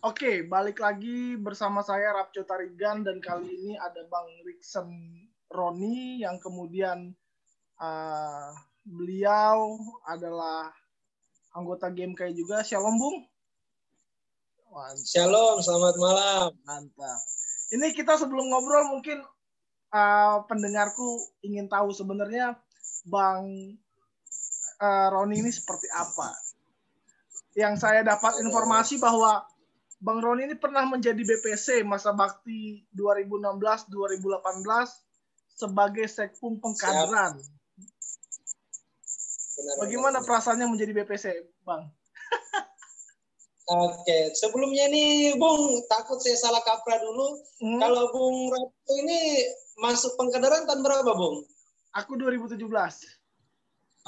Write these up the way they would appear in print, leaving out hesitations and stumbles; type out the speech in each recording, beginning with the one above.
Oke, balik lagi bersama saya Rapco Tarigan dan kali ini ada Bang Rickson Roni yang kemudian beliau adalah anggota GameKai juga. Shalom Bung. Mantap. Shalom, selamat malam. Mantap. Ini kita sebelum ngobrol mungkin pendengarku ingin tahu sebenarnya Bang Roni ini seperti apa. Yang saya dapat informasi bahwa Bang Roni ini pernah menjadi BPC masa bakti 2016-2018 sebagai Sekpum Pengkaderan. Bagaimana perasaannya menjadi BPC, Bang? Oke, sebelumnya nih Bung, takut saya salah kaprah dulu. Kalau Bung Ratu ini masuk Pengkaderan tahun berapa, Bung? Aku 2017.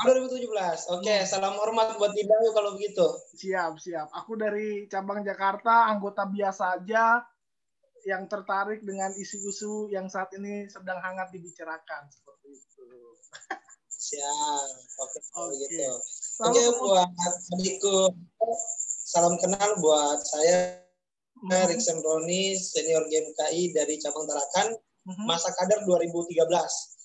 2017. Oke, salam hormat buat Didayu kalau begitu. Siap. Aku dari cabang Jakarta, anggota biasa aja yang tertarik dengan isu-isu yang saat ini sedang hangat dibicarakan seperti itu. Siap. Oke. Gitu. Oke, buat adikku, salam kenal buat saya Rickson Roni, senior GameKI dari cabang Tarakan, masa kader 2013.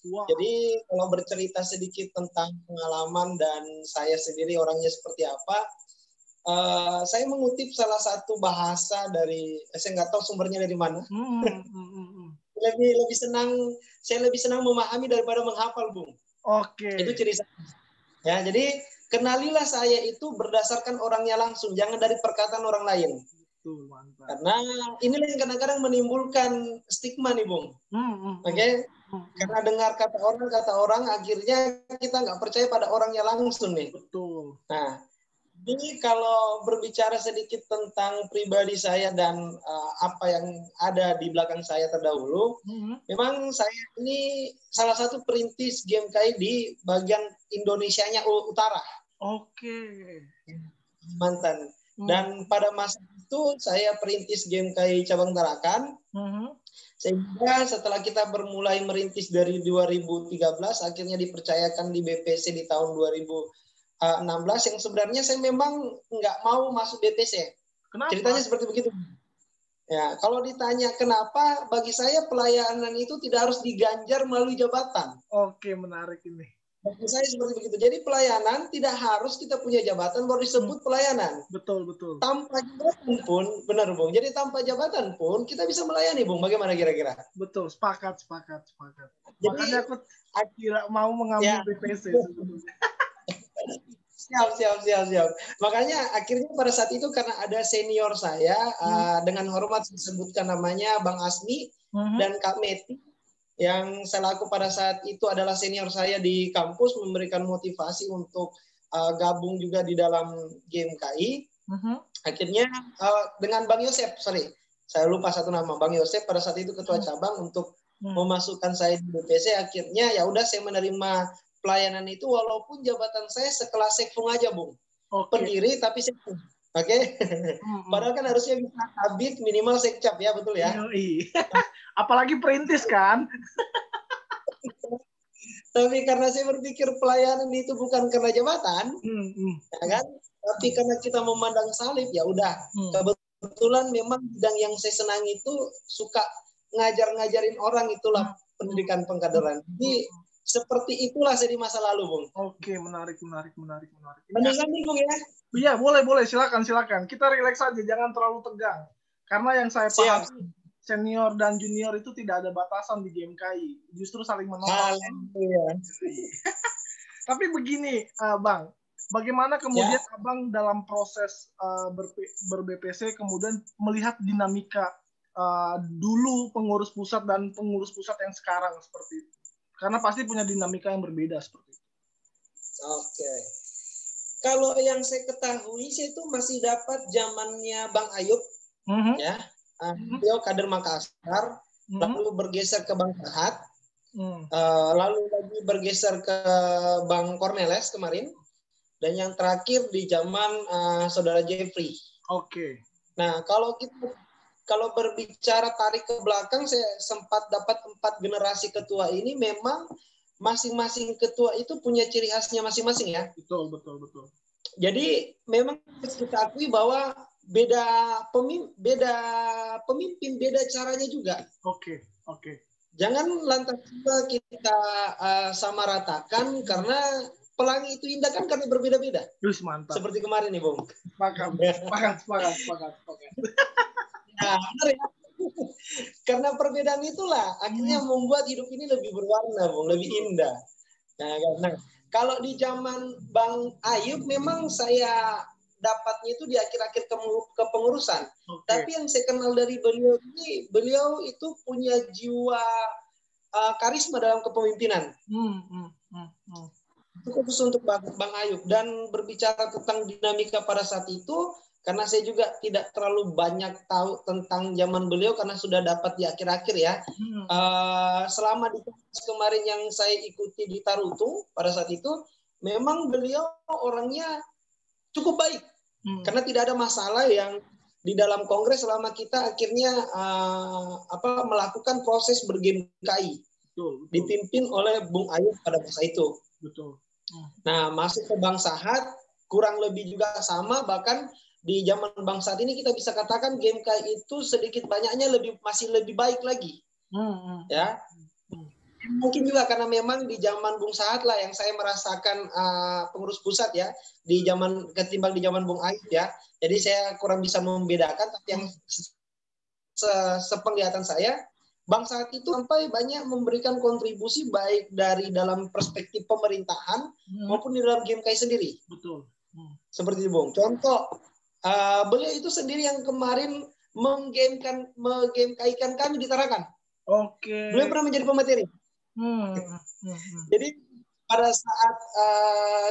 Wow. Jadi kalau bercerita sedikit tentang pengalaman dan saya sendiri orangnya seperti apa, saya mengutip salah satu bahasa dari, saya nggak tahu sumbernya dari mana. Saya lebih senang memahami daripada menghafal, Bung. Oke. Itu ciri saya. Ya, jadi kenalilah saya itu berdasarkan orangnya langsung, jangan dari perkataan orang lain. Betul, mantap. Karena inilah yang kadang-kadang menimbulkan stigma nih, Bung. Oke? Karena dengar kata orang, akhirnya kita nggak percaya pada orangnya langsung nih. Betul. Nah, jadi kalau berbicara sedikit tentang pribadi saya dan apa yang ada di belakang saya terdahulu, memang saya ini salah satu perintis GameKai di bagian Indonesianya Utara. Oke. Mantan. Dan pada masa itu saya perintis GameKai cabang Tarakan. Sehingga setelah kita bermulai merintis dari 2013, akhirnya dipercayakan di BPC di tahun 2016 yang sebenarnya saya memang nggak mau masuk BPC. Kenapa? Ceritanya seperti begitu. Ya, kalau ditanya kenapa, bagi saya pelayanan itu tidak harus diganjar melalui jabatan. Oke, menarik ini. Bagi saya seperti begitu. Jadi pelayanan tidak harus kita punya jabatan baru disebut pelayanan. Betul. Tanpa jabatan pun, benar Bung. Jadi tanpa jabatan pun kita bisa melayani, Bung. Bagaimana kira-kira? Betul, sepakat. Jadi, makanya aku tidak mau mengambil BPC sebetulnya. Siap. Makanya akhirnya pada saat itu karena ada senior saya, dengan hormat disebutkan namanya Bang Asmi dan Kak Meti, yang saya laku pada saat itu adalah senior saya di kampus, memberikan motivasi untuk gabung juga di dalam GameKI. Akhirnya dengan Bang Yosep, saya lupa satu nama, Bang Yosep pada saat itu ketua cabang untuk memasukkan saya di BPC. Akhirnya ya udah saya menerima pelayanan itu walaupun jabatan saya sekelas sekfung aja, Bung. Pendiri tapi sekfung. Oke. Padahal kan harusnya bisa habit minimal sekcap ya, betul ya? Apalagi perintis kan. Tapi karena saya berpikir pelayanan itu bukan karena jabatan, ya kan? Tapi karena kita memandang salib, ya udah. Kebetulan memang bidang yang saya senangi itu suka ngajarin orang, itulah pendidikan pengkaderan. Jadi seperti itulah saya di masa lalu, Bung. Oke, menarik. Mendingan nih, Bung ya? Iya, boleh. Silakan. Kita rileks aja, jangan terlalu tegang. Karena yang saya pahami, senior dan junior itu tidak ada batasan di GameKI. Justru saling menopang. Tapi begini, Bang. Bagaimana kemudian Abang dalam proses ber-BPC kemudian melihat dinamika dulu pengurus pusat dan pengurus pusat yang sekarang seperti itu? Karena pasti punya dinamika yang berbeda seperti itu. Oke. Kalau yang saya ketahui sih itu masih dapat zamannya Bang Ayub, ya. Beliau kader Makassar, lalu bergeser ke Bang Farhat, lalu lagi bergeser ke Bang Cornelis kemarin, dan yang terakhir di zaman Saudara Jeffrey. Oke. Nah, kalau berbicara tarik ke belakang, saya sempat dapat 4 generasi ketua ini, memang masing-masing ketua itu punya ciri khasnya masing-masing ya. Betul. Jadi memang kita akui bahwa beda pemimpin, beda caranya juga. Oke. Jangan lantas kita samaratakan karena pelangi itu indah kan karena berbeda-beda. Terus mantap. Seperti kemarin nih, Bung. Sepakat. Nah, benar ya. Karena perbedaan itulah akhirnya membuat hidup ini lebih berwarna, Bung, lebih indah. Nah, kalau di zaman Bang Ayub memang saya dapatnya itu di akhir-akhir kepengurusan. Tapi yang saya kenal dari beliau ini, beliau itu punya jiwa karisma dalam kepemimpinan. Itu khusus untuk Bang Ayub. Dan berbicara tentang dinamika pada saat itu, karena saya juga tidak terlalu banyak tahu tentang zaman beliau karena sudah dapat di akhir-akhir ya. Selama di kemarin yang saya ikuti di Tarutung pada saat itu, memang beliau orangnya cukup baik. Karena tidak ada masalah yang di dalam kongres selama kita akhirnya melakukan proses berGMKI. Dipimpin oleh Bung Ayub pada masa itu. Betul. Nah, masuk ke Bang Sahat kurang lebih juga sama, bahkan di zaman Bang Sahat ini kita bisa katakan GMKI itu sedikit banyaknya masih lebih baik lagi. Ya. Mungkin juga karena memang di zaman Bung Sahat lah yang saya merasakan pengurus pusat ya, ketimbang di zaman Bung Ayub ya. Jadi saya kurang bisa membedakan, tapi yang sepenglihatan saya, Bang Sahat itu sampai banyak memberikan kontribusi baik dari dalam perspektif pemerintahan maupun di dalam GMKI sendiri. Betul. Seperti itu, Bung. Contoh, beliau itu sendiri yang kemarin mengGMKI-kan kami di Tarakan. Beliau pernah menjadi pemateri. Jadi pada saat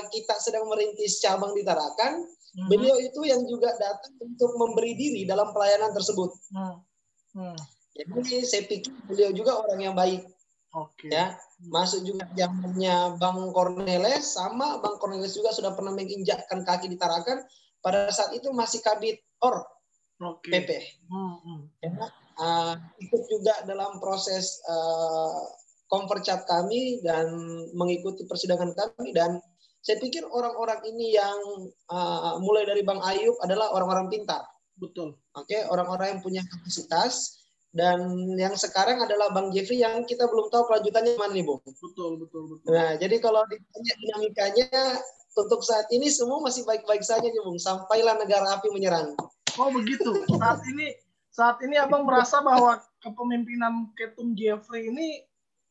kita sedang merintis cabang di Tarakan, beliau itu yang juga datang untuk memberi diri dalam pelayanan tersebut. Jadi saya pikir beliau juga orang yang baik. Ya, masuk juga zamannya Bang Cornelis, sama Bang Cornelis juga sudah pernah menginjakkan kaki di Tarakan. Pada saat itu masih Kabid Or PP. Ya, ikut juga dalam proses Kompercap kami dan mengikuti persidangan kami, dan saya pikir orang-orang ini yang mulai dari Bang Ayub adalah orang-orang pintar. Betul. Orang-orang yang punya kapasitas, dan yang sekarang adalah Bang Jeffrey yang kita belum tahu kelanjutannya mana nih, Bung. Betul. Nah, jadi kalau ditanya dinamikanya untuk saat ini semua masih baik-baik saja nih, Bung. Sampailah negara api menyerang. Oh begitu. Saat ini Abang merasa bahwa kepemimpinan Ketum Jeffrey ini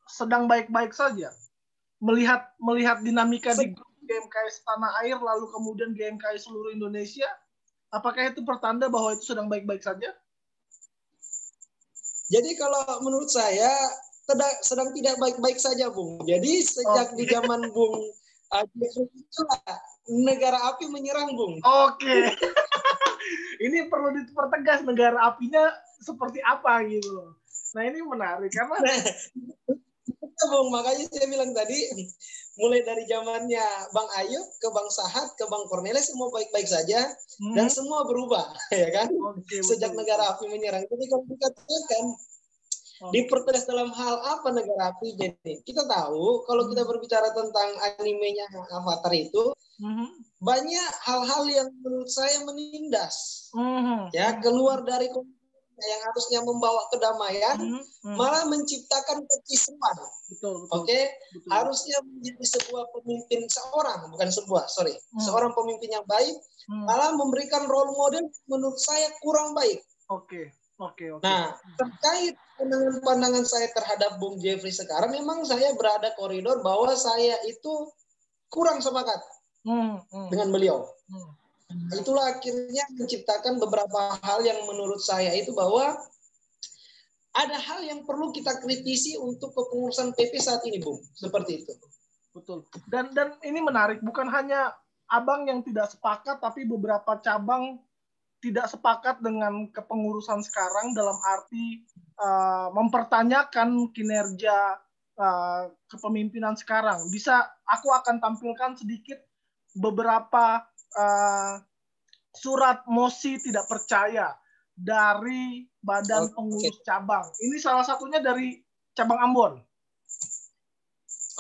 sedang baik-baik saja. Melihat dinamika di grup GMKI tanah air, lalu kemudian GMKI seluruh Indonesia, apakah itu pertanda bahwa itu sedang baik-baik saja? Jadi kalau menurut saya sedang tidak baik-baik saja, Bung. Jadi sejak di zaman Bung Jeffrey itulah negara api menyerang, Bung. Ini perlu dipertegas negara apinya seperti apa gitu. Nah ini menarik karena Bung, makanya saya bilang tadi, mulai dari zamannya Bang Ayub ke Bang Sahat ke Bang Cornelis semua baik-baik saja dan semua berubah, ya kan? Sejak negara api menyerang. Jadi kalau dikatakan dipertegas dalam hal apa negara api, jadi kita tahu kalau kita berbicara tentang animenya Avatar itu banyak hal-hal yang menurut saya menindas, ya, keluar dari yang harusnya membawa kedamaian, malah menciptakan kekisruhan. Harusnya menjadi sebuah pemimpin seorang pemimpin yang baik, malah memberikan role model menurut saya kurang baik. Nah, terkait pandangan saya terhadap Bung Jeffrey sekarang, memang saya berada koridor bahwa saya itu kurang sepakat dengan beliau. Itulah akhirnya menciptakan beberapa hal yang menurut saya itu bahwa ada hal yang perlu kita kritisi untuk kepengurusan PP saat ini, Bung. Seperti itu. Betul. Dan ini menarik, bukan hanya Abang yang tidak sepakat, tapi beberapa cabang tidak sepakat dengan kepengurusan sekarang dalam arti mempertanyakan kinerja kepemimpinan sekarang. Aku akan tampilkan sedikit beberapa surat mosi tidak percaya dari Badan Pengurus Cabang. Ini salah satunya dari cabang Ambon.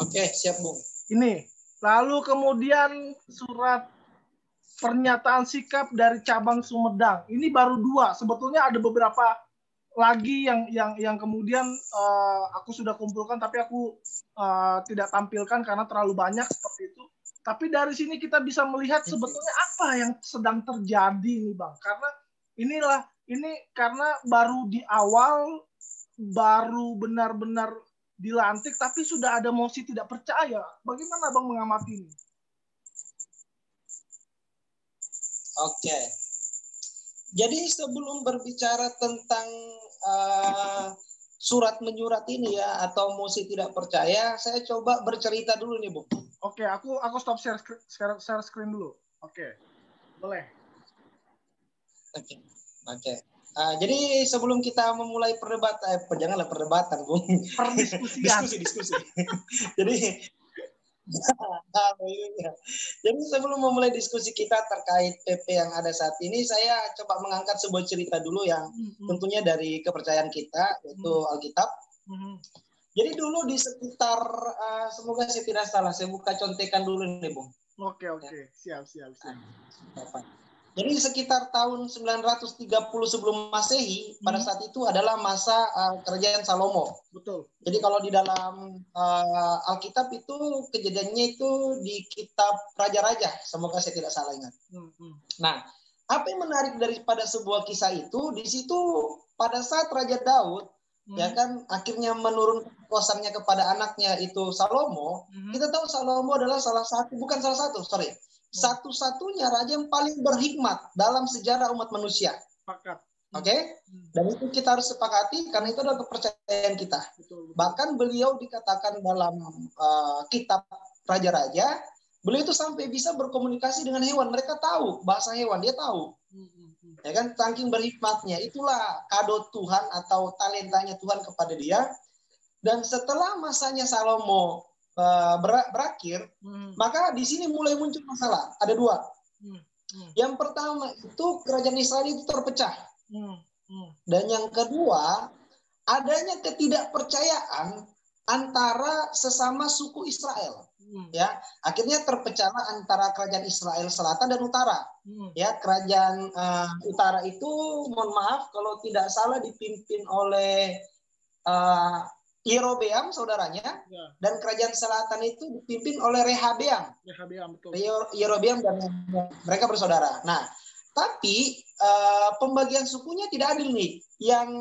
Oke, siap, Bung. Ini. Lalu kemudian surat pernyataan sikap dari cabang Sumedang. Ini baru 2. Sebetulnya ada beberapa lagi yang kemudian aku sudah kumpulkan, tapi aku tidak tampilkan karena terlalu banyak seperti itu. Tapi dari sini kita bisa melihat sebetulnya apa yang sedang terjadi nih Bang. Karena ini karena baru di awal, baru benar-benar dilantik, tapi sudah ada mosi tidak percaya. Bagaimana Bang mengamati ini? Oke. Jadi sebelum berbicara tentang surat menyurat ini ya, atau mosi tidak percaya, saya coba bercerita dulu nih, Bung. Oke, aku stop share screen dulu. Oke, boleh. Oke. Jadi sebelum kita memulai perdebatan, janganlah perdebatan, Bung. Diskusi. Jadi sebelum memulai diskusi kita terkait PP yang ada saat ini, saya coba mengangkat sebuah cerita dulu yang tentunya dari kepercayaan kita, yaitu Alkitab. Jadi dulu di sekitar, semoga saya tidak salah, saya buka contekan dulu nih, Bung. Oke. Siap. Jadi sekitar tahun 930 sebelum Masehi, pada saat itu adalah masa kerajaan Salomo. Betul. Jadi kalau di dalam Alkitab itu kejadiannya itu di kitab Raja-Raja, semoga saya tidak salah ingat. Nah, apa yang menarik daripada sebuah kisah itu, di situ pada saat Raja Daud ya kan akhirnya menurunkan kekuasaannya kepada anaknya itu Salomo. Kita tahu Salomo adalah satu-satunya raja yang paling berhikmat dalam sejarah umat manusia. Oke? Dan itu kita harus sepakati karena itu adalah kepercayaan kita. Betul. Bahkan beliau dikatakan dalam kitab Raja-Raja, beliau itu sampai bisa berkomunikasi dengan hewan. Mereka tahu bahasa hewan, dia tahu. Ya kan, saking berhikmatnya. Itulah kado Tuhan atau talentanya Tuhan kepada dia. Dan setelah masanya Salomo berakhir, maka di sini mulai muncul masalah. Ada 2. Yang pertama itu kerajaan Israel itu terpecah. Dan yang kedua, adanya ketidakpercayaan antara sesama suku Israel. Ya, akhirnya terpecahlah antara kerajaan Israel selatan dan utara. Ya, kerajaan utara itu, mohon maaf kalau tidak salah, dipimpin oleh Yerobeam saudaranya, dan kerajaan selatan itu dipimpin oleh Rehabeam. Betul. Yerobeam dan mereka bersaudara. Nah, tapi pembagian sukunya tidak adil nih. Yang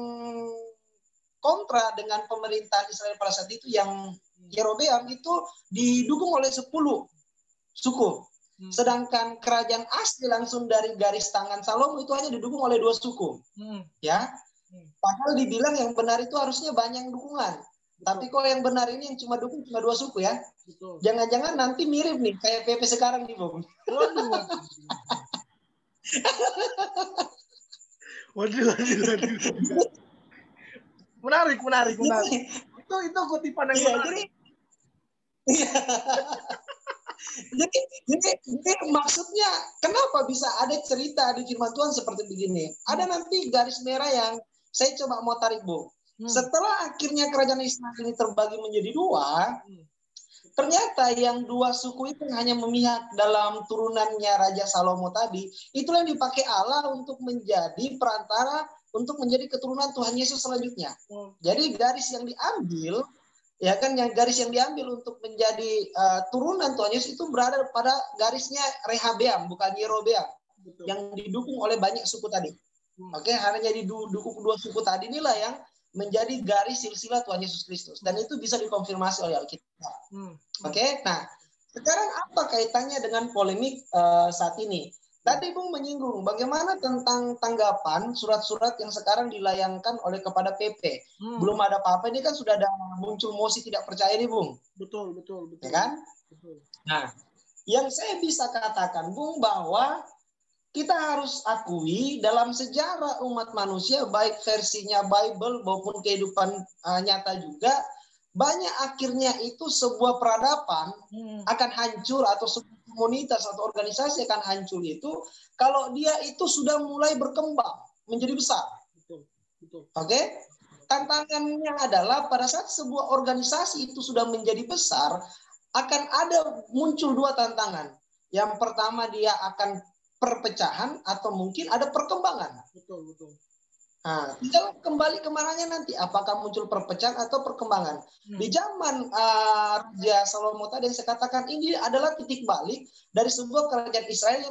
kontra dengan pemerintahan Israel pada saat itu, yang Yerobeam itu didukung oleh 10 suku. Sedangkan kerajaan asli langsung dari garis tangan Salomo itu hanya didukung oleh 2 suku. Ya. Padahal dibilang yang benar itu harusnya banyak dukungan. Tapi kok yang benar ini yang cuma dukung cuma 2 suku ya. Jangan-jangan nanti mirip nih kayak PP sekarang nih, Bung. Waduh. Menarik. Itu kutipan yang menarik. Jadi maksudnya kenapa bisa ada cerita di firman Tuhan seperti begini? Ada nanti garis merah yang saya coba mau tarik, Bu. Setelah akhirnya kerajaan Israel ini terbagi menjadi 2, ternyata yang 2 suku itu hanya memihak dalam turunannya Raja Salomo tadi. Itulah yang dipakai Allah untuk menjadi perantara, untuk menjadi keturunan Tuhan Yesus selanjutnya. Jadi garis yang diambil, ya kan, yang garis yang diambil untuk menjadi turunan Tuhan Yesus itu berada pada garisnya Rehabeam, bukan Yerobeam, yang didukung oleh banyak suku tadi. Oke, hanya didukung 2 suku tadi inilah yang menjadi garis silsilah Tuhan Yesus Kristus, dan itu bisa dikonfirmasi oleh Alkitab. Oke, nah sekarang apa kaitannya dengan polemik saat ini? Tadi Bung menyinggung bagaimana tentang tanggapan surat-surat yang sekarang dilayangkan oleh kepada PP. Belum ada apa-apa, ini kan sudah ada muncul mosi tidak percaya nih, Bung. Betul. Ya kan? Betul. Nah, yang saya bisa katakan, Bung, bahwa kita harus akui dalam sejarah umat manusia, baik versinya Bible maupun kehidupan nyata juga, banyak akhirnya itu sebuah peradaban akan hancur, atau sebuah komunitas atau organisasi akan hancur itu kalau dia itu sudah mulai berkembang menjadi besar. Betul. Oke? Tantangannya adalah pada saat sebuah organisasi itu sudah menjadi besar, akan ada muncul 2 tantangan. Yang pertama, dia akan perpecahan atau mungkin ada perkembangan. Betul, betul. Nah, tinggal kembali kemananya nanti, apakah muncul perpecahan atau perkembangan. Di zaman Raja Salomo tadi yang saya katakan, ini adalah titik balik dari sebuah kerajaan Israel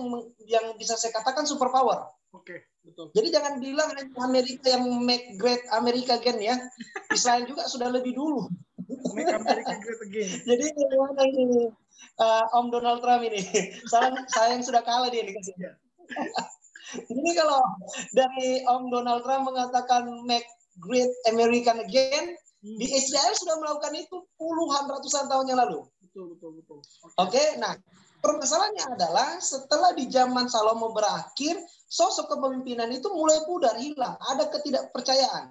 yang bisa saya katakan superpower. Oke, betul. Jadi jangan bilang Amerika yang make great America again ya. Israel juga sudah lebih dulu. Make America great again. Jadi gimana ini Om Donald Trump ini? Saya yang sudah kalah dia dikasih. Jadi kalau dari Om Donald Trump mengatakan make great American again, di Israel sudah melakukan itu puluhan ratusan tahun yang lalu. Betul. Oke, nah permasalahannya adalah setelah di zaman Salomo berakhir, sosok kepemimpinan itu mulai pudar, hilang, ada ketidakpercayaan.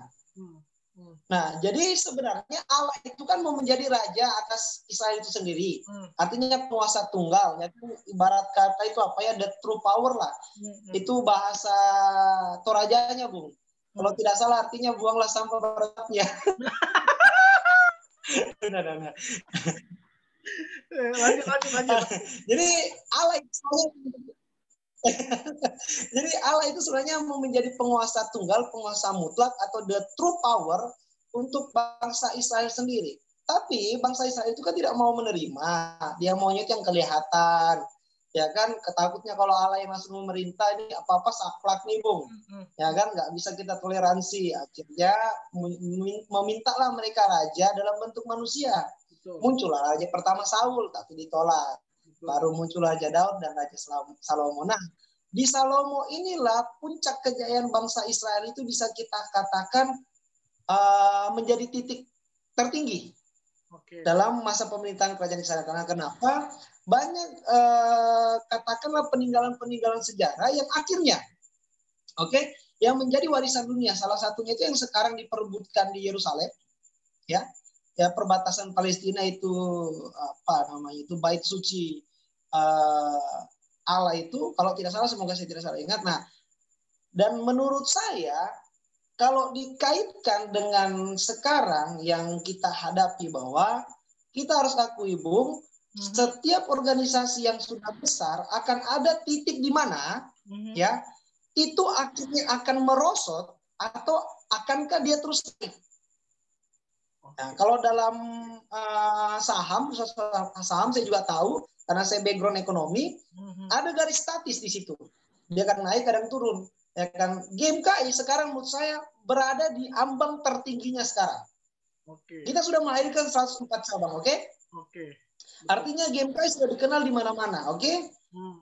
Nah, jadi sebenarnya Allah itu kan mau menjadi raja atas Israel itu sendiri. Artinya penguasa tunggal. Jadi ibarat kata itu apa ya, the true power lah. Itu bahasa Torajanya, Bung. Kalau tidak salah artinya buanglah sampah beratnya. Nah. Lanjut. Jadi Allah itu sebenarnya mau menjadi penguasa tunggal, penguasa mutlak atau the true power untuk bangsa Israel sendiri. Tapi bangsa Israel itu kan tidak mau menerima. Dia maunya itu yang kelihatan. Ya kan, ketakutnya kalau Allah yang langsung memerintah ini apa-apa saklak nih, Bung. Ya kan, nggak bisa kita toleransi. Akhirnya memintalah mereka raja dalam bentuk manusia. Muncullah raja pertama Saul, tapi ditolak. Baru muncul Raja Daud dan Raja Salomo. Nah, di Salomo inilah puncak kejayaan bangsa Israel itu bisa kita katakan menjadi titik tertinggi dalam masa pemerintahan kerajaan Israel. Karena kenapa? Banyak katakanlah peninggalan-peninggalan sejarah yang akhirnya yang menjadi warisan dunia. Salah satunya itu yang sekarang diperebutkan di Yerusalem, ya perbatasan Palestina itu apa namanya, itu bait suci Allah itu, kalau tidak salah, semoga saya tidak salah ingat. Nah, dan menurut saya kalau dikaitkan dengan sekarang yang kita hadapi, bahwa kita harus akui, Bung, setiap organisasi yang sudah besar akan ada titik di mana ya itu akhirnya akan merosot, atau akankah dia terus naik. Nah, kalau dalam saham saya juga tahu karena saya background ekonomi, ada garis statis di situ. Dia kadang naik, kadang turun. Ya kan, GMKI sekarang menurut saya berada di ambang tertingginya sekarang. Kita sudah melahirkan 104 cabang, Artinya GMKI sudah dikenal di mana-mana,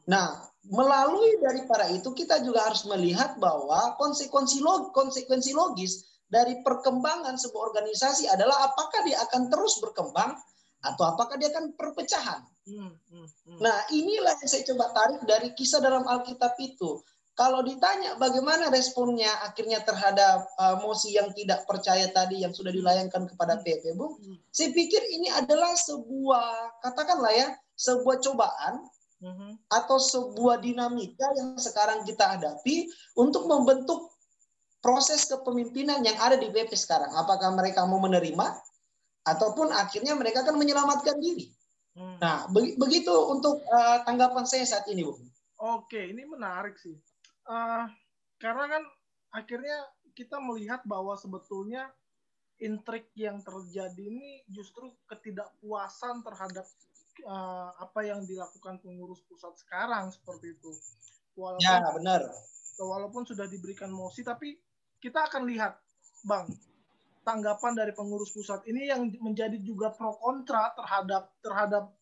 Nah, melalui daripada itu kita juga harus melihat bahwa konsekuensi logis dari perkembangan sebuah organisasi adalah apakah dia akan terus berkembang atau apakah dia akan perpecahan. Nah, inilah yang saya coba tarik dari kisah dalam Alkitab itu. Kalau ditanya bagaimana responnya akhirnya terhadap Mosi yang tidak percaya tadi yang sudah dilayangkan kepada PP, Bung, saya pikir ini adalah sebuah, katakanlah ya, sebuah cobaan atau sebuah dinamika yang sekarang kita hadapi untuk membentuk proses kepemimpinan yang ada di BP sekarang. Apakah mereka mau menerima ataupun akhirnya mereka akan menyelamatkan diri. Nah, begitu untuk tanggapan saya saat ini, Bung. Ini menarik sih. Karena kan akhirnya kita melihat bahwa sebetulnya intrik yang terjadi ini justru ketidakpuasan terhadap apa yang dilakukan pengurus pusat sekarang seperti itu. Walaupun sudah diberikan mosi, tapi kita akan lihat, Bang, tanggapan dari pengurus pusat ini yang menjadi juga pro kontra terhadap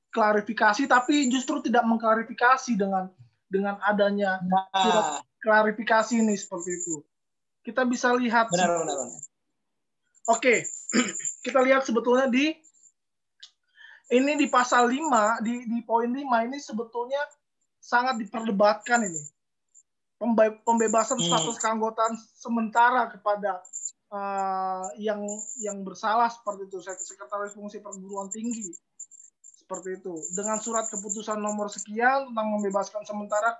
klarifikasi, tapi justru tidak mengklarifikasi dengan adanya surat klarifikasi ini seperti itu. Kita bisa lihat. Benar. Kita lihat sebetulnya di pasal 5, di poin 5 ini sebetulnya sangat diperdebatkan ini. Pembebasan status keanggotaan sementara kepada yang bersalah seperti itu, sekretaris fungsi perguruan tinggi. Seperti itu. Dengan surat keputusan nomor sekian tentang membebaskan sementara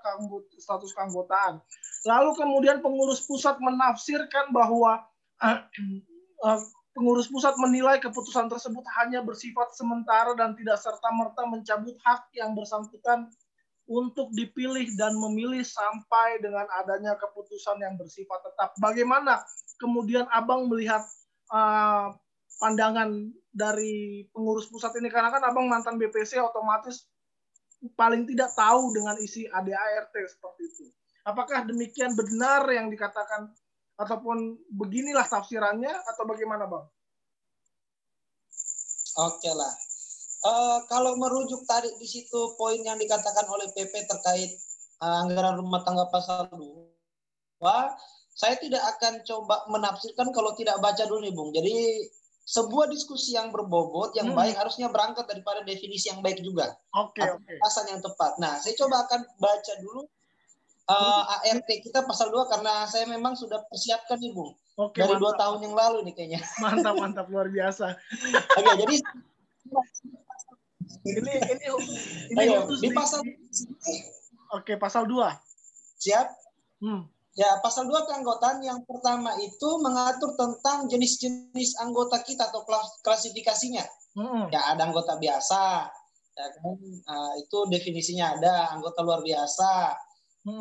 status keanggotaan. Lalu kemudian pengurus pusat menafsirkan bahwa pengurus pusat menilai keputusan tersebut hanya bersifat sementara dan tidak serta-merta mencabut hak yang bersangkutan untuk dipilih dan memilih sampai dengan adanya keputusan yang bersifat tetap. Bagaimana kemudian Abang melihat pandangan dari pengurus pusat ini? Karena kan Abang mantan BPC, otomatis paling tidak tahu dengan isi ADART seperti itu. Apakah demikian benar yang dikatakan ataupun beginilah tafsirannya atau bagaimana, Bang? Oke lah. Kalau merujuk tadi di situ poin yang dikatakan oleh PP terkait anggaran rumah tangga pasal 2, saya tidak akan coba menafsirkan kalau tidak baca dulu nih, Bung. Jadi sebuah diskusi yang berbobot, yang baik harusnya berangkat daripada definisi yang baik juga. Oke. Bahasan yang tepat. Nah, saya coba akan baca dulu ART kita pasal 2 karena saya memang sudah persiapkan nih, Bung. Oke, dari mantap. 2 tahun yang lalu nih kayaknya. Mantap, luar biasa. Oke, jadi ini di pasal Oke, pasal 2. Siap? Ya, pasal 2 keanggotaan yang pertama itu mengatur tentang jenis-jenis anggota kita atau klasifikasinya. Ya, ada anggota biasa, ya kan? Itu definisinya ada, anggota luar biasa,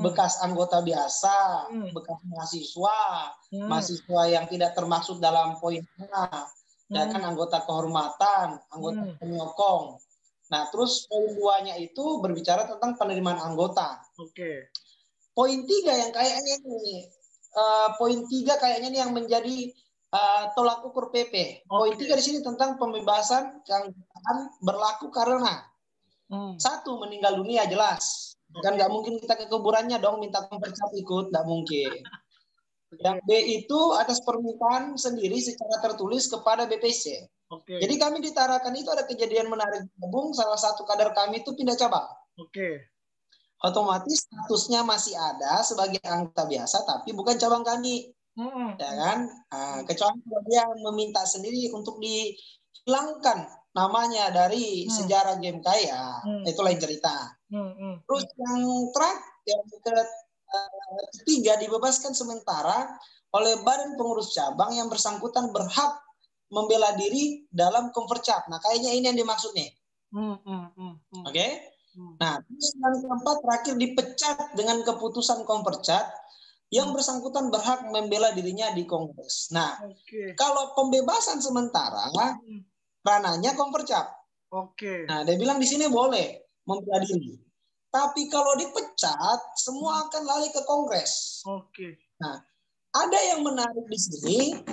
bekas anggota biasa, bekas mahasiswa, mahasiswa yang tidak termasuk dalam poin A, ya kan, anggota kehormatan, anggota penyokong. Nah, terus poin 2-nya itu berbicara tentang penerimaan anggota. Oke. Poin 3 yang kayaknya ini, poin 3 kayaknya ini yang menjadi tolak ukur PP. Poin 3 di sini tentang pembebasan keanggotaan berlaku karena 1, meninggal dunia jelas. Kan nggak mungkin kita ke kuburannya dong minta kompersat ikut, nggak mungkin. Yang B itu atas permintaan sendiri secara tertulis kepada BPC. Jadi kami di Tarakan itu ada kejadian menarik, Bung. Salah satu kader kami itu pindah cabang. Otomatis statusnya masih ada sebagai anggota biasa, tapi bukan cabang kami, ya kan? Kecuali dia meminta sendiri untuk dihilangkan namanya dari sejarah game kaya, itu lain cerita. Terus yang terakhir, yang ketiga, dibebaskan sementara oleh badan pengurus cabang yang bersangkutan berhak membela diri dalam Konvercap. Nah, kayaknya ini yang dimaksud nih. Oke? Nah, terus yang keempat terakhir dipecat dengan keputusan Konvercap yang bersangkutan berhak membela dirinya di Kongres. Nah, kalau pembebasan sementara ranahnya Konvercap. Nah, dia bilang di sini boleh membela diri. Tapi kalau dipecat, semua akan lari ke Kongres. Nah, ada yang menarik di sini,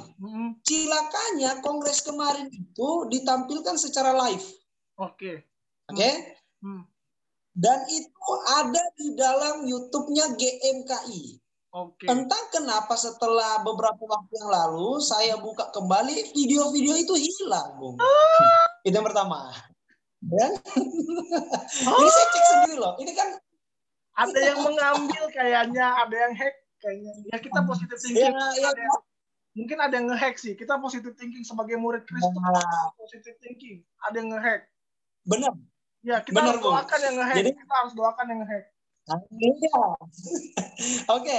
cilakanya Kongres kemarin itu ditampilkan secara live. Dan itu ada di dalam YouTube-nya GMKI. Entah kenapa setelah beberapa waktu yang lalu saya buka kembali, video-video itu hilang, Bung. Itu yang pertama. Dan ini saya cek sendiri loh. Ini kan ada yang mengambil kayaknya, ada yang hack kayaknya. Ya kita positive thinking. Mungkin ada yang nge-hack sih. Kita positive thinking sebagai murid Kristus. Positive thinking. Ada yang nge-hack. Benar. Ya, kita harus doakan yang nge-hack. Jadi, kita harus doakan yang nge-hack. Oke.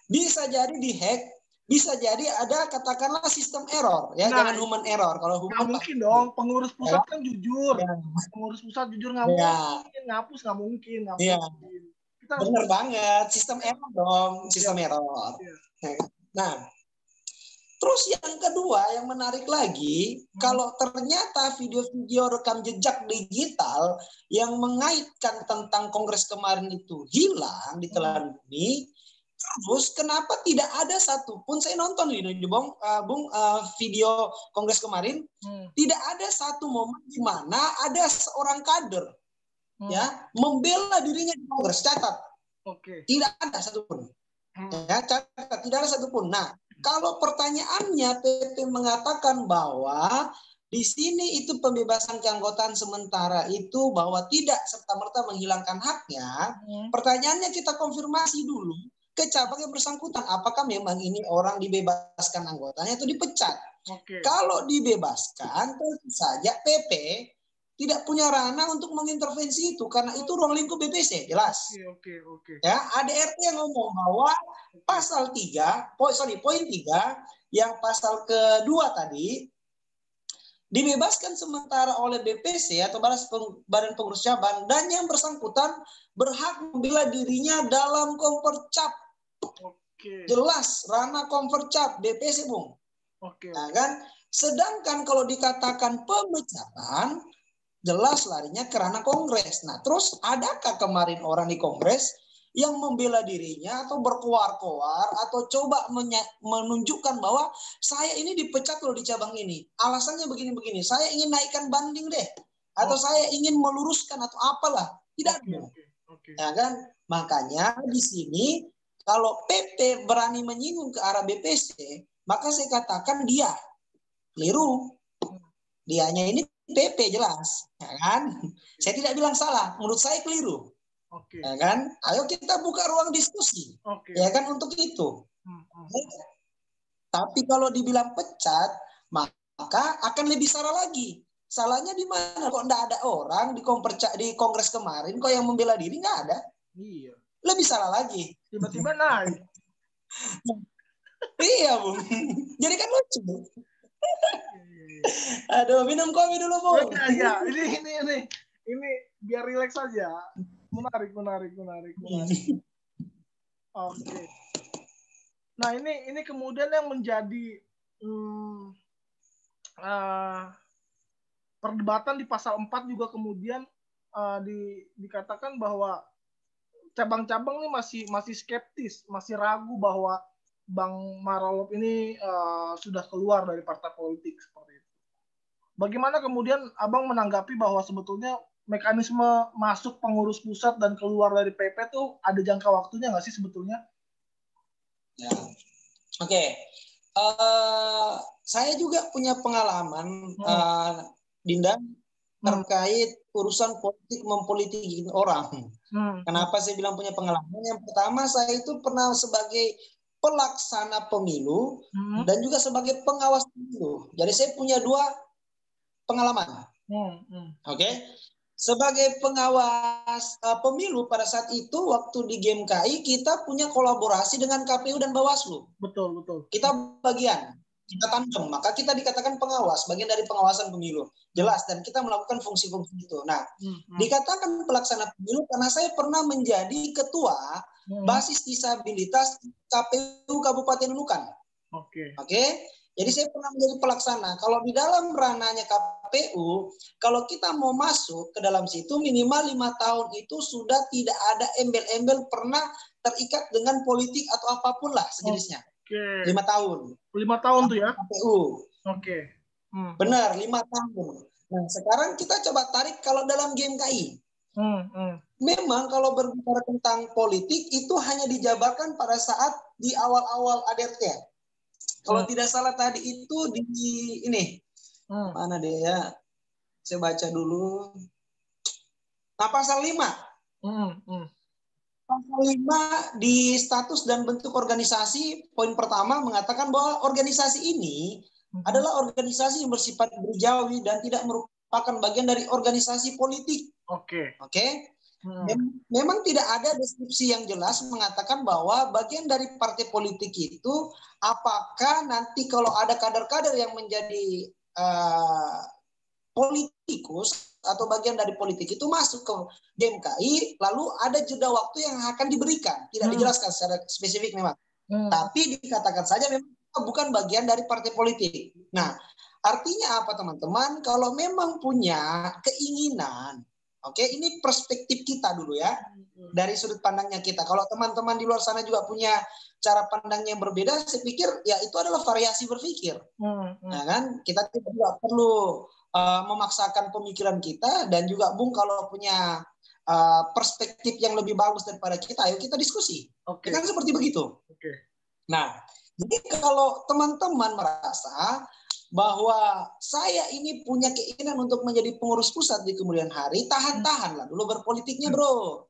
Bisa jadi di-hack. Bisa jadi ada katakanlah sistem error. Ya, jangan human error. Kalau human nggak mungkin dong. Pengurus pusat kan jujur. Pengurus pusat jujur nggak mungkin. Ngapus nggak mungkin. Benar banget. Sistem error dong. Sistem error. Nah, terus yang kedua yang menarik lagi, kalau ternyata video-video rekam jejak digital yang mengaitkan tentang Kongres kemarin itu hilang di telan bumi, terus kenapa tidak ada satupun, saya nonton ini Bung, video Kongres kemarin, tidak ada satu momen di mana ada seorang kader ya membela dirinya di Kongres, catat. Tidak ada satupun. Ya, catat, tidak ada satupun. Nah, kalau pertanyaannya PP mengatakan bahwa di sini itu pembebasan keanggotaan sementara itu bahwa tidak serta-merta menghilangkan haknya, pertanyaannya kita konfirmasi dulu ke cabang yang bersangkutan. Apakah memang ini orang dibebaskan anggotanya atau dipecat? Kalau dibebaskan, tentu saja PP tidak punya ranah untuk mengintervensi itu karena itu ruang lingkup BPC, jelas. Ya, ADRT yang ngomong bahwa pasal 3, poin 3 yang pasal kedua tadi dibebaskan sementara oleh BPC atau Badan Pengurus Cabang, dan yang bersangkutan berhak membela dirinya dalam Kompercap. Oke. Jelas ranah Kompercap BPC, Bung. Oke. Nah, kan? Sedangkan kalau dikatakan pemecatan, jelas larinya ke ranah Kongres. Nah, terus adakah kemarin orang di Kongres yang membela dirinya atau berkoar-koar atau coba menunjukkan bahwa saya ini dipecat loh di cabang ini, alasannya begini-begini, saya ingin naikkan banding deh, atau saya ingin meluruskan atau apalah? Tidak ada. Ya kan? Makanya di sini kalau PP berani menyinggung ke arah BPC, maka saya katakan dia keliru. Dianya ini PP jelas, ya kan? Saya tidak bilang salah, menurut saya keliru. Ya kan? Ayo kita buka ruang diskusi. Ya kan, untuk itu. Tapi kalau dibilang pecat, maka akan lebih salah lagi. Salahnya di mana? Kok enggak ada orang di Kongres kemarin kok yang membela diri, enggak ada. Iya. Lebih salah lagi. Tiba-tiba naik. Iya, Bung. Jadi kan lucu. Aduh, minum kopi dulu, Bung. Iya, ini biar rileks saja. Menarik. Oke. Nah, ini kemudian yang menjadi perdebatan di pasal 4 juga kemudian dikatakan bahwa cabang-cabang ini masih skeptis, masih ragu bahwa Bang Marolop ini sudah keluar dari partai politik seperti itu. Bagaimana kemudian Abang menanggapi bahwa sebetulnya mekanisme masuk pengurus pusat dan keluar dari PP itu ada jangka waktunya nggak sih sebetulnya? Ya. Oke. Saya juga punya pengalaman, Dinda, terkait urusan politik mempolitiki orang. Kenapa saya bilang punya pengalaman? Yang pertama, saya itu pernah sebagai pelaksana pemilu dan juga sebagai pengawas pemilu. Jadi saya punya 2 pengalaman. Oke. Sebagai pengawas pemilu pada saat itu waktu di GMKI kita punya kolaborasi dengan KPU dan Bawaslu. Betul. Kita bagian, kita tandem, maka kita dikatakan pengawas, bagian dari pengawasan pemilu. Jelas, dan kita melakukan fungsi-fungsi itu. Nah, dikatakan pelaksana pemilu karena saya pernah menjadi ketua basis disabilitas KPU Kabupaten Nunukan. Oke. Jadi saya pernah menjadi pelaksana. Kalau di dalam ranahnya KPU, kalau kita mau masuk ke dalam situ minimal 5 tahun itu sudah tidak ada embel-embel pernah terikat dengan politik atau apapun lah sejenisnya. 5 tahun. 5 tahun tuh ya? KPU. Benar, 5 tahun. Nah, sekarang kita coba tarik kalau dalam GMKI. Memang kalau berbicara tentang politik itu hanya dijabarkan pada saat di awal-awal ADRT. Kalau tidak salah tadi itu di ini. Mana deh ya? Saya baca dulu. Nah, pasal 5. Pasal 5 di status dan bentuk organisasi, poin pertama mengatakan bahwa organisasi ini adalah organisasi yang bersifat berjawi dan tidak merupakan bagian dari organisasi politik. Oke. Memang tidak ada deskripsi yang jelas mengatakan bahwa bagian dari partai politik itu apakah nanti kalau ada kader-kader yang menjadi politikus atau bagian dari politik itu masuk ke GMKI, lalu ada jeda waktu yang akan diberikan. Tidak dijelaskan secara spesifik memang. Tapi dikatakan saja memang bukan bagian dari partai politik. Nah, artinya apa teman-teman? Kalau memang punya keinginan, ini perspektif kita dulu ya, dari sudut pandangnya kita. Kalau teman-teman di luar sana juga punya cara pandang yang berbeda, saya pikir ya itu adalah variasi berpikir. Nah kan, kita juga perlu memaksakan pemikiran kita, dan juga Bung kalau punya perspektif yang lebih bagus daripada kita, ayo kita diskusi. Kan seperti begitu. Nah, jadi kalau teman-teman merasa bahwa saya ini punya keinginan untuk menjadi pengurus pusat di kemudian hari, tahan-tahanlah dulu berpolitiknya, bro.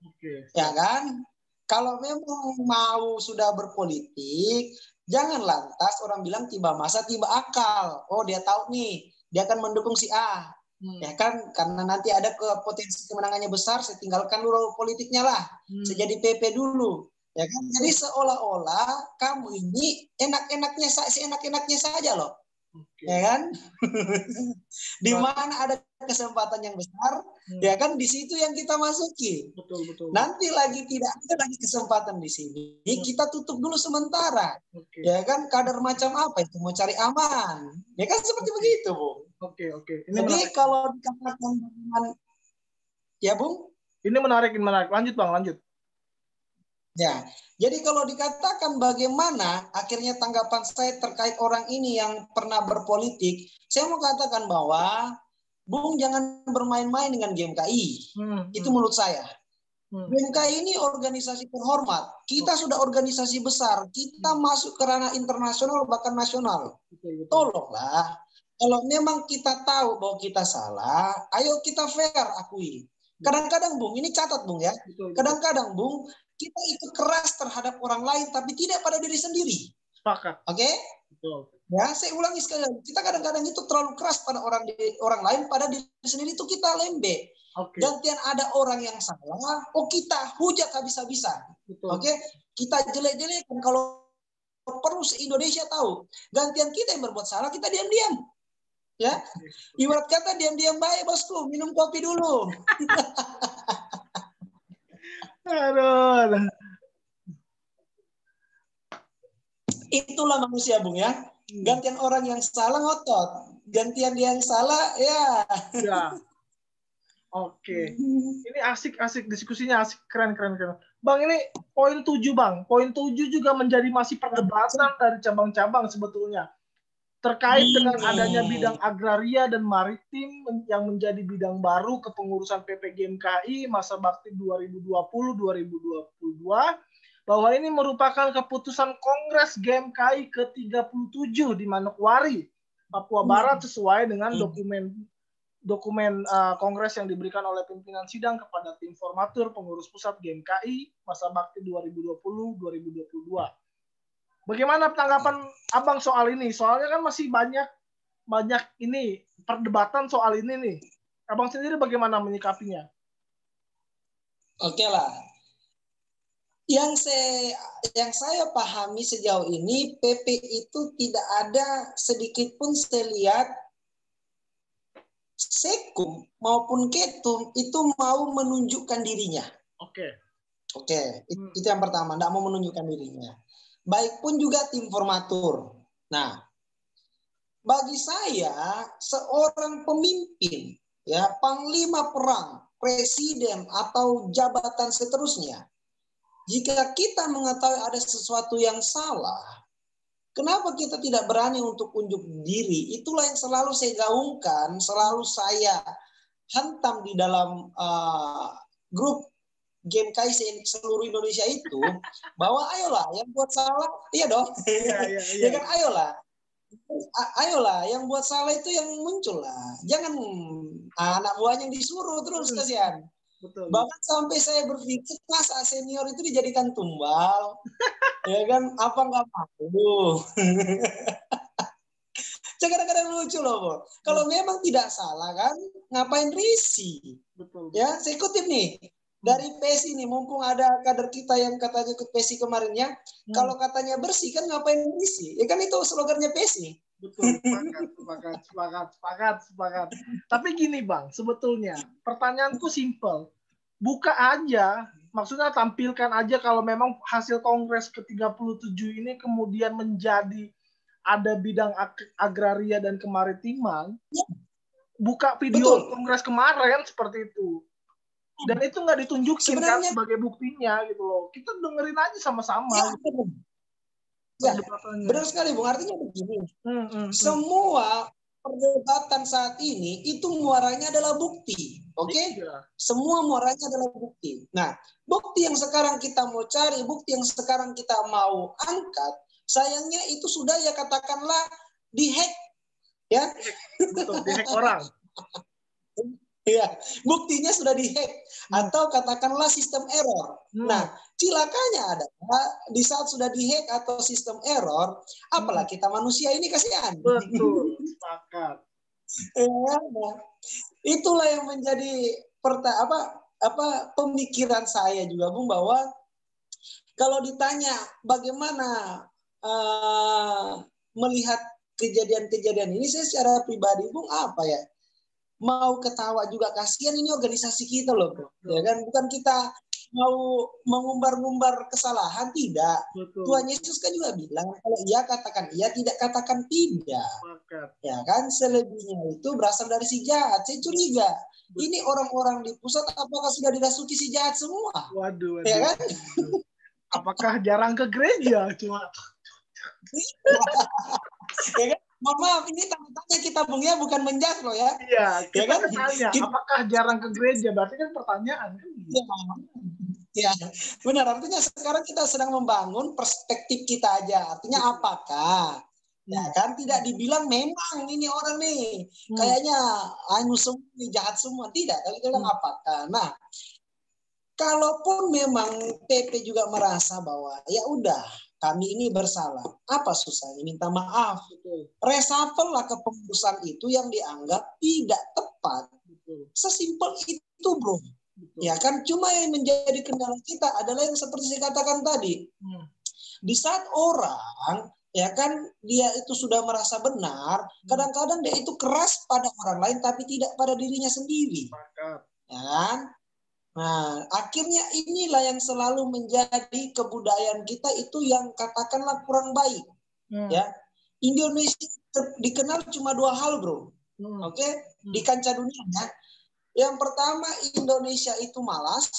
Ya kan? Kalau memang mau sudah berpolitik, jangan lantas orang bilang tiba masa tiba akal. Oh, dia tahu nih, dia akan mendukung si A. Ya kan? Karena nanti ada potensi kemenangannya besar, saya tinggalkan dulu politiknya lah. Saya jadi PP dulu. Ya kan? Jadi seolah-olah kamu ini enak-enaknya saja loh. Ya kan? Di mana ada kesempatan yang besar, ya kan di situ yang kita masuki. Betul. Nanti lagi tidak ada lagi kesempatan di sini, kita tutup dulu sementara. Ya kan, kadar macam apa itu, mau cari aman. Ya kan seperti begitu, Bung. Oke. Jadi kalau dikatakan ya, Bung? Ini menarik. Lanjut, Bang, lanjut. Ya, jadi kalau dikatakan bagaimana akhirnya tanggapan saya terkait orang ini yang pernah berpolitik, saya mau katakan bahwa Bung jangan bermain-main dengan GMKI. Itu menurut saya. GMKI ini organisasi terhormat. Kita sudah organisasi besar. Kita masuk ke ranah internasional bahkan nasional. Tolonglah. Kalau memang kita tahu bahwa kita salah, ayo kita fair akui. Kadang-kadang Bung, ini catat Bung ya. Kadang-kadang Bung, kita itu keras terhadap orang lain tapi tidak pada diri sendiri. Sepakat. Oke? Ya, saya ulangi sekali lagi. Kita kadang-kadang itu terlalu keras pada orang lain, pada diri sendiri itu kita lembek. Gantian ada orang yang salah, kita hujat habis-habisan. Oke? Kita jelek-jelekan, kalau perlu se-Indonesia tahu. Gantian kita yang berbuat salah, kita diam-diam. Ya, ibarat kata diam-diam baik bosku, minum kopi dulu. Aduh. Itulah manusia Bung ya. Gantian orang yang salah ngotot, gantian dia yang salah ya. Oke. Ini asik diskusinya, asik, keren. Bang, ini poin 7 Bang. Poin 7 juga menjadi masih perdebatan dari cabang-cabang sebetulnya. Terkait dengan adanya bidang agraria dan maritim yang menjadi bidang baru kepengurusan PP GMKI masa bakti 2020-2022, bahwa ini merupakan keputusan Kongres GMKI ke-37 di Manokwari, Papua Barat, sesuai dengan dokumen Kongres yang diberikan oleh pimpinan sidang kepada tim formatur pengurus pusat GMKI masa bakti 2020-2022. Bagaimana tanggapan Abang soal ini? Soalnya kan masih banyak ini perdebatan soal ini nih. Abang sendiri bagaimana menyikapinya? Oke lah. Yang saya pahami sejauh ini, PP itu tidak ada sedikit pun saya lihat Sekum maupun Ketum itu mau menunjukkan dirinya. Oke, itu yang pertama, tidak mau menunjukkan dirinya. Baik pun juga tim formatur. Nah, bagi saya seorang pemimpin, ya panglima perang, presiden atau jabatan seterusnya, jika kita mengetahui ada sesuatu yang salah, kenapa kita tidak berani untuk unjuk diri? Itulah yang selalu saya gaungkan, selalu saya hantam di dalam grup GMKI seluruh Indonesia itu, bahwa ayolah yang buat salah, iya dong, ya kan, ayolah yang buat salah itu yang muncul lah, jangan anak buahnya yang disuruh terus, kasihan. Bahkan sampai saya berpikir masa senior itu dijadikan tumbal, ya kan, apa nggak malu? Kadang-kadang lucu loh, Bo. Kalau memang tidak salah kan, ngapain risih? Ya, saya kutip nih. Dari PESI nih, mumpung ada kader kita yang katanya ikut PESI kemarin ya, kalau katanya bersih kan ngapain bersih? Ya kan itu slogannya PESI. Betul, sepakat. Tapi gini Bang, sebetulnya pertanyaanku simpel. Buka aja, maksudnya tampilkan aja kalau memang hasil Kongres ke-37 ini kemudian menjadi ada bidang agraria dan kemaritiman. Buka video Kongres kemarin seperti itu. Dan itu nggak ditunjukin kan sebagai buktinya gitu loh. Kita dengerin aja sama-sama. Ya, benar sekali Bung. Artinya begini. Semua perdebatan saat ini itu muaranya adalah bukti. Oke? Semua muaranya adalah bukti. Nah, bukti yang sekarang kita mau cari, bukti yang sekarang kita mau angkat, sayangnya itu sudah ya katakanlah dihack. Ya. Betul, dihack orang. Ya, buktinya sudah dihack atau katakanlah sistem error. Nah, cilakanya adalah di saat sudah dihack atau sistem error, apalah kita manusia ini kasihan. Betul, sepakat. Ya, nah, itulah yang menjadi pemikiran saya juga, Bung, bahwa kalau ditanya bagaimana melihat kejadian-kejadian ini saya secara pribadi Bung apa ya? Mau ketawa juga, kasihan ini organisasi kita loh, bro. Ya kan, bukan kita mau mengumbar-ngumbar kesalahan, tidak. Betul. Tuhan Yesus kan juga bilang kalau iya katakan iya, tidak katakan tidak. Ya kan, selebihnya itu berasal dari si jahat. Saya curiga ini orang-orang di pusat apakah sudah dirasuki si jahat semua? Waduh. Ya kan? Apakah jarang ke gereja cuma? Ya kan? Mohon maaf, ini tanya kita Bung ya, bukan menjat loh ya. Iya, kita ya kan? tanya, apakah jarang ke gereja? Berarti kan pertanyaan. Ya, benar. Artinya sekarang kita sedang membangun perspektif kita aja. Artinya apakah? Ya kan, tidak dibilang memang ini orang nih kayaknya anu semua, jahat semua. Tidak, tapi kita bilang apakah. Nah, kalaupun memang PP juga merasa bahwa ya udah, kami ini bersalah. Apa susahnya? Minta maaf. Reshuffle lah kepengurusan itu yang dianggap tidak tepat. Sesimpel itu, bro. Ya kan, cuma yang menjadi kendala kita adalah yang seperti saya katakan tadi. Di saat orang, ya kan, dia itu sudah merasa benar, kadang-kadang dia itu keras pada orang lain, tapi tidak pada dirinya sendiri. Ya kan? Nah, akhirnya inilah yang selalu menjadi kebudayaan kita itu yang katakanlah kurang baik. Ya, Indonesia dikenal cuma 2 hal, bro. Oke, di kancah dunia. Ya. Yang pertama, Indonesia itu malas,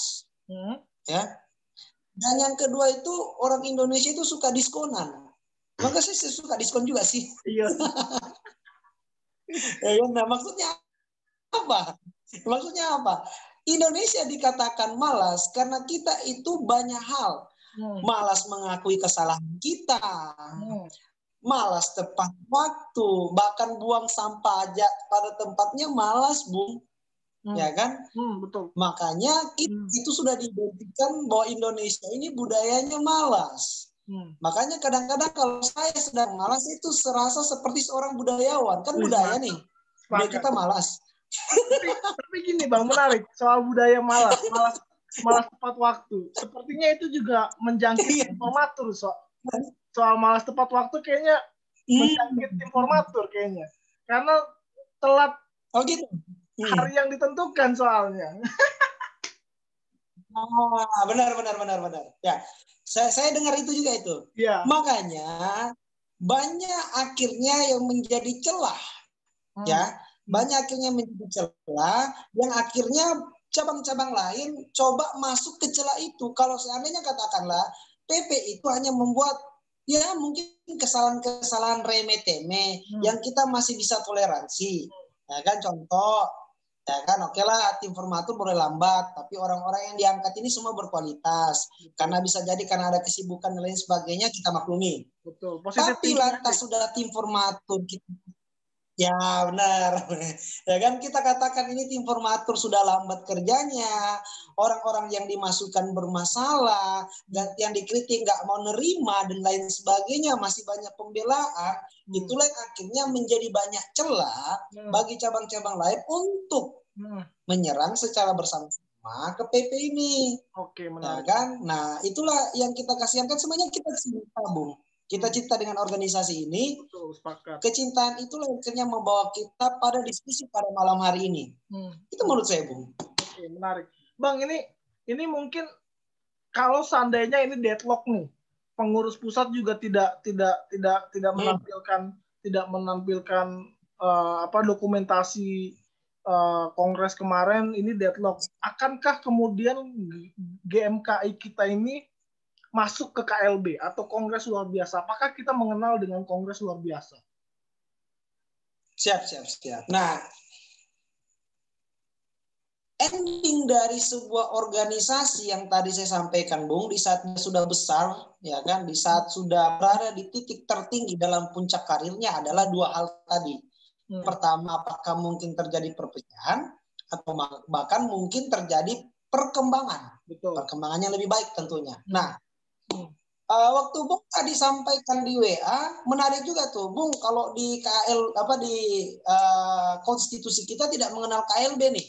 ya. Dan yang kedua itu orang Indonesia itu suka diskonan. Maka saya suka diskon juga sih. Iya. Nah, maksudnya apa? Maksudnya apa? Indonesia dikatakan malas karena kita itu banyak hal. Malas mengakui kesalahan kita. Malas tepat waktu. Bahkan buang sampah aja pada tempatnya malas, Bung. Ya kan? Betul. Makanya itu sudah diidentikan bahwa Indonesia ini budayanya malas. Makanya kadang-kadang kalau saya sedang malas itu serasa seperti seorang budayawan. Kan budaya nih. Budaya kita malas. Tapi gini Bang, menarik soal budaya malas tepat waktu. Sepertinya itu juga menjangkit informatur soal malas tepat waktu, kayaknya menjangkit informatur kayaknya. Karena telat gitu. Hari yang ditentukan soalnya. Benar. Ya, saya dengar itu juga itu. Ya. Makanya banyak akhirnya yang menjadi celah. Ya. Banyak akhirnya menjadi celah yang akhirnya cabang-cabang lain coba masuk ke celah itu. Kalau seandainya katakanlah PP itu hanya membuat ya mungkin kesalahan-kesalahan remeh-temeh yang kita masih bisa toleransi. Ya kan, contoh ya kan, oke lah informator boleh lambat, tapi orang-orang yang diangkat ini semua berkualitas. Karena bisa jadi karena ada kesibukan dan lain sebagainya, kita maklumi. Betul. Tapi lantas sudah informator kita. Ya benar. Ya kan, kita katakan ini tim formatur sudah lambat kerjanya, orang-orang yang dimasukkan bermasalah, dan yang dikritik nggak mau nerima dan lain sebagainya, masih banyak pembelaan. Itulah yang akhirnya menjadi banyak celah bagi cabang-cabang lain untuk menyerang secara bersama-sama ke PP ini. Oke, ya kan? Nah, itulah yang kita kasihankan, semuanya kita tabung. Kita cinta dengan organisasi ini. Betul, sepakat. Kecintaan itulah yang akhirnya membawa kita pada diskusi pada malam hari ini. Itu menurut saya, Bung. Oke, menarik. Bang, ini mungkin kalau seandainya ini deadlock nih, pengurus pusat juga tidak menampilkan dokumentasi kongres kemarin, ini deadlock. Akankah kemudian GMKI kita ini masuk ke KLB atau Kongres Luar Biasa? Apakah kita mengenal dengan Kongres Luar Biasa? Siap. Nah, ending dari sebuah organisasi yang tadi saya sampaikan, Bung, di saat sudah besar, ya kan, di saat sudah berada di titik tertinggi dalam puncak karirnya adalah 2 hal tadi. Pertama, apakah mungkin terjadi perpecahan atau bahkan mungkin terjadi perkembangan. Betul. Perkembangannya lebih baik tentunya. Nah, waktu Bung tadi sampaikan di WA, menarik juga tuh, Bung, kalau di konstitusi kita tidak mengenal KLB nih.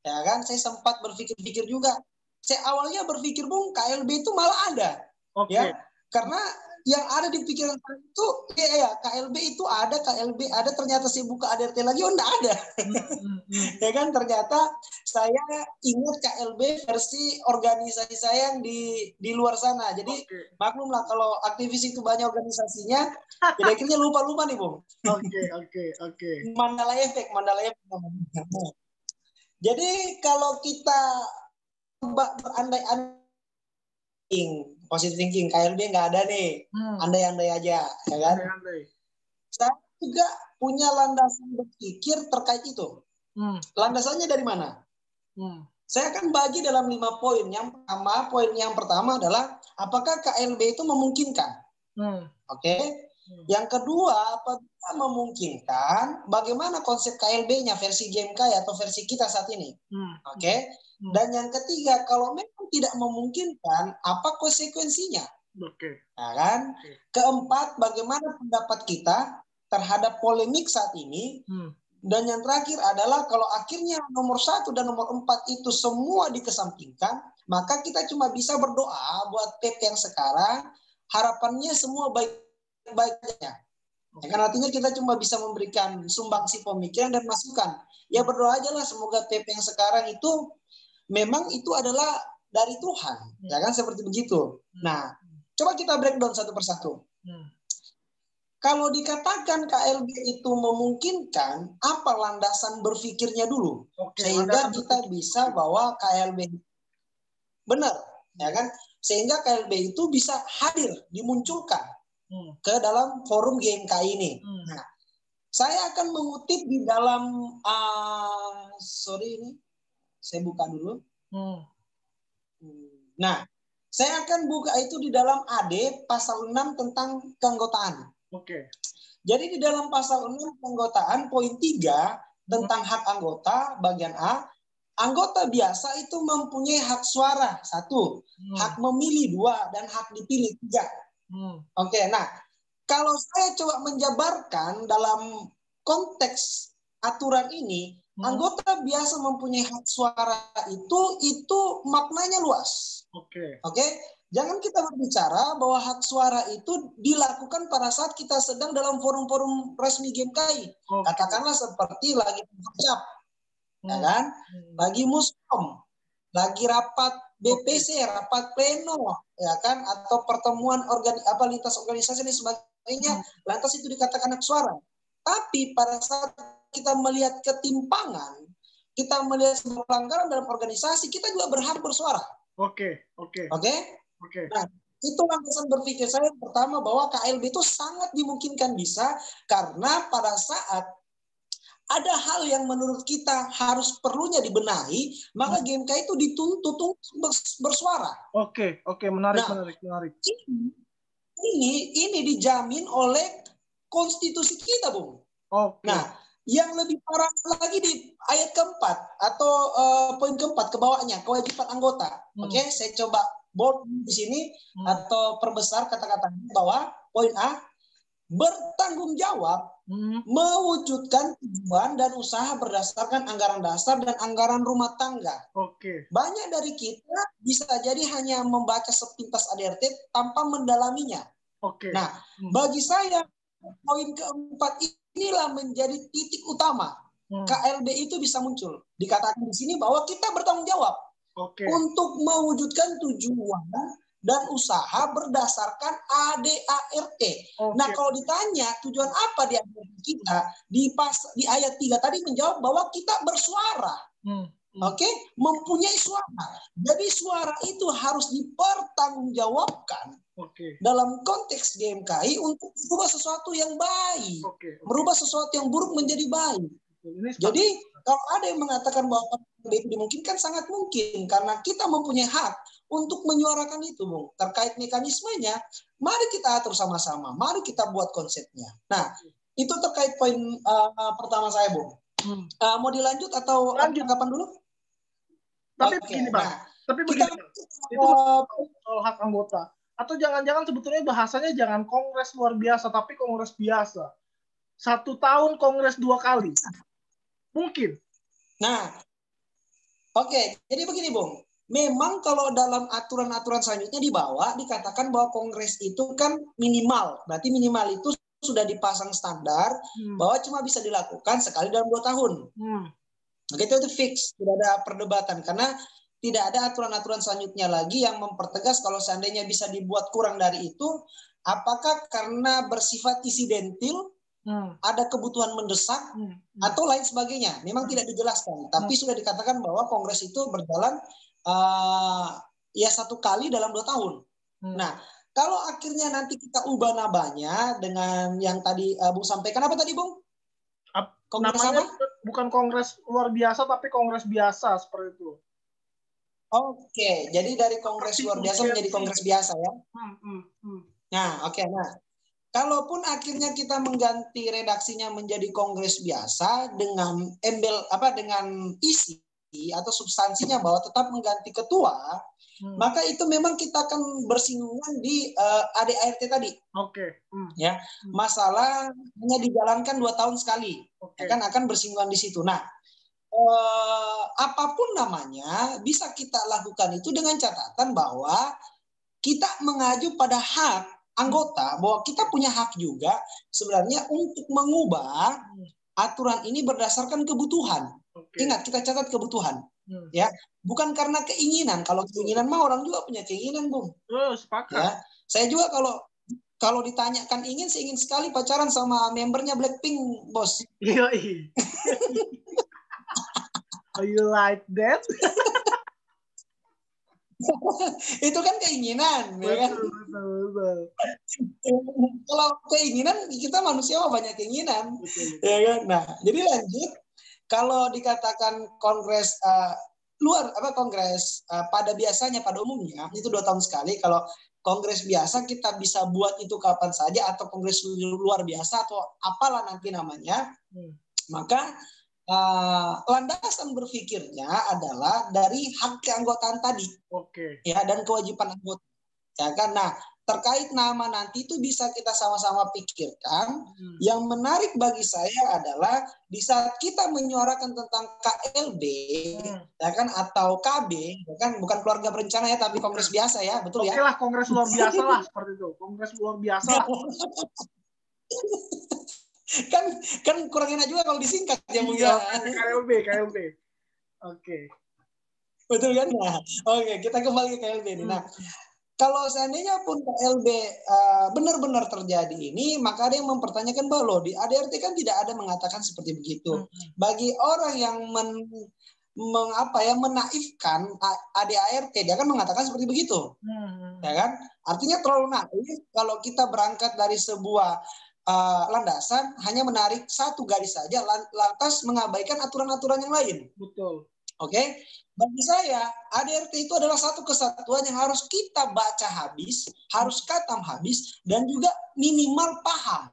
Ya kan, saya sempat berpikir-pikir juga. Saya awalnya berpikir, Bung, KLB itu malah ada. Okay. Ya, karena yang ada di pikiran saya itu, ya KLB itu ada, KLB ada, ternyata saya buka ADRT lagi, enggak ada. Ya kan, ternyata saya ingat KLB versi organisasi saya yang di luar sana. Jadi maklumlah kalau aktivis itu banyak organisasinya, jadi akhirnya lupa-lupa nih, Bung. Oke. Mandala efek. Jadi kalau kita berandai-andai, positive thinking, KLB nggak ada nih, andai-andai aja, ya kan? Saya juga punya landasan berpikir terkait itu. Landasannya dari mana? Saya akan bagi dalam 5 poin. Poin yang pertama adalah apakah KLB itu memungkinkan? Oke. Yang kedua, apabila memungkinkan, bagaimana konsep KLB-nya versi GMK atau versi kita saat ini? Oke. Dan yang ketiga, kalau memang tidak memungkinkan, apa konsekuensinya? Nah, kan? Keempat, bagaimana pendapat kita terhadap polemik saat ini? Dan yang terakhir adalah kalau akhirnya nomor 1 dan nomor 4 itu semua dikesampingkan, maka kita cuma bisa berdoa buat PP yang sekarang, harapannya semua baik-baiknya. Ya kan, artinya kita cuma bisa memberikan sumbangsi pemikiran dan masukan. Ya berdoa aja lah, semoga PP yang sekarang itu memang itu adalah dari Tuhan. Ya kan, seperti begitu. Nah, coba kita breakdown satu persatu. Kalau dikatakan KLB itu memungkinkan, apa landasan berpikirnya dulu? Sehingga kita bisa bahwa KLB benar, ya kan? Sehingga KLB itu bisa hadir, dimunculkan ke dalam forum GMK ini. Nah, saya akan mengutip di dalam, ini saya buka dulu. Nah, saya akan buka itu di dalam AD pasal 6 tentang keanggotaan. Jadi di dalam pasal 6 keanggotaan poin 3 tentang hak anggota bagian A, anggota biasa itu mempunyai hak suara 1, hak memilih 2, dan hak dipilih 3. Nah, kalau saya coba menjabarkan dalam konteks aturan ini, anggota biasa mempunyai hak suara itu maknanya luas. Jangan kita berbicara bahwa hak suara itu dilakukan pada saat kita sedang dalam forum-forum resmi GMKI. Katakanlah seperti lagi bercap, ya kan? Lagi muskom, lagi rapat BPC, rapat pleno, ya kan? Atau pertemuan lintas organisasi dan sebagainya. Lantas itu dikatakan hak suara. Tapi pada saat kita melihat ketimpangan, kita melihat sebuah pelanggaran dalam organisasi, kita juga berhak bersuara. Nah, itu landasan berpikir saya pertama bahwa KLB itu sangat dimungkinkan bisa, karena pada saat ada hal yang menurut kita harus perlunya dibenahi, maka GMK itu dituntut untuk bersuara. Menarik. Ini dijamin oleh konstitusi kita, Bung. Nah, yang lebih parah lagi di ayat keempat atau poin keempat ke bawahnya, kewajiban anggota. Saya coba bold di sini atau perbesar kata-katanya bahwa poin A, bertanggung jawab mewujudkan tujuan dan usaha berdasarkan anggaran dasar dan anggaran rumah tangga. Banyak dari kita bisa jadi hanya membaca sepintas ADRT tanpa mendalaminya. Nah, bagi saya poin keempat inilah menjadi titik utama KLB itu bisa muncul. Dikatakan di sini bahwa kita bertanggung jawab untuk mewujudkan tujuan dan usaha berdasarkan ADART. Nah, kalau ditanya tujuan apa di ADART kita, di ayat 3 tadi menjawab bahwa kita bersuara. Mempunyai suara. Jadi suara itu harus dipertanggungjawabkan dalam konteks GMKI untuk merubah sesuatu yang baik. Merubah sesuatu yang buruk menjadi baik. Jadi kalau ada yang mengatakan bahwa itu dimungkinkan, sangat mungkin, karena kita mempunyai hak untuk menyuarakan itu, Bung. Terkait mekanismenya, mari kita atur sama-sama, mari kita buat konsepnya. Nah, itu terkait poin pertama saya, Bung. Mau dilanjut atau kapan dulu? Tapi begini, Bang. Itu soal hak anggota. Atau jangan-jangan sebetulnya bahasanya jangan kongres luar biasa, tapi kongres biasa. 1 tahun kongres 2 kali. Mungkin. Nah, jadi begini, Bung. Memang kalau dalam aturan-aturan selanjutnya di bawah dikatakan bahwa kongres itu kan minimal. Berarti minimal itu sudah dipasang standar bahwa cuma bisa dilakukan sekali dalam 2 tahun. Begitu itu fix, tidak ada perdebatan karena tidak ada aturan-aturan selanjutnya lagi yang mempertegas kalau seandainya bisa dibuat kurang dari itu, apakah karena bersifat insidentil, ada kebutuhan mendesak atau lain sebagainya. Memang tidak dijelaskan, tapi sudah dikatakan bahwa kongres itu berjalan ya 1 kali dalam 2 tahun. Nah, kalau akhirnya nanti kita ubah namanya dengan yang tadi Bung sampaikan, apa tadi Bung? Kongres namanya apa? Bukan kongres luar biasa, tapi kongres biasa seperti itu. Oke, jadi dari kongres luar biasa menjadi kongres biasa ya. Nah, oke. Nah, kalaupun akhirnya kita mengganti redaksinya menjadi kongres biasa dengan dengan isi atau substansinya bahwa tetap mengganti ketua, maka itu memang kita akan bersinggungan di ADART tadi. Oke. Ya, masalah hanya dijalankan 2 tahun sekali, akan bersinggungan di situ. Nah, apapun namanya bisa kita lakukan itu dengan catatan bahwa kita mengacu pada hak anggota, bahwa kita punya hak juga sebenarnya untuk mengubah aturan ini berdasarkan kebutuhan. Ingat, kita catat kebutuhan. Ya, bukan karena keinginan. Kalau keinginan mah orang juga punya keinginan, Bung. Sepakat. Ya, saya juga kalau ditanyakan saya ingin sekali pacaran sama membernya Blackpink, bos. Iya. Are you like that? Itu kan keinginan, betul, ya kan? Betul. Kalau keinginan, kita manusia banyak keinginan, betul. Ya kan? Nah, jadi lanjut. Kalau dikatakan kongres kongres pada biasanya, pada umumnya itu 2 tahun sekali. Kalau kongres biasa kita bisa buat itu kapan saja, atau kongres luar biasa atau apalah nanti namanya. Maka landasan berpikirnya adalah dari hak keanggotaan tadi, ya, dan kewajiban anggota, ya kan. Nah, terkait nama nanti itu bisa kita sama-sama pikirkan. Yang menarik bagi saya adalah di saat kita menyuarakan tentang KLB, ya kan, atau KB, ya kan, bukan keluarga berencana ya, tapi kongres biasa ya, betul ya? Oke lah, kongres luar biasa lah seperti itu, kongres luar biasa. kan kurang enak juga kalau disingkat ya, Bung. KLB. Oke. Betul kan? Nah, oke, kita kembali ke KLB ini. Nah, kalau seandainya pun KLB benar-benar terjadi ini, maka ada yang mempertanyakan bahwa di ADART kan tidak ada mengatakan seperti begitu. Bagi orang yang menaifkan ADART, dia kan mengatakan seperti begitu, ya kan? Artinya terlalu naif kalau kita berangkat dari sebuah landasan hanya menarik satu garis saja, lantas mengabaikan aturan-aturan yang lain. Betul. Oke, bagi saya ADART itu adalah satu kesatuan yang harus kita baca habis, harus khatam habis, dan juga minimal paham.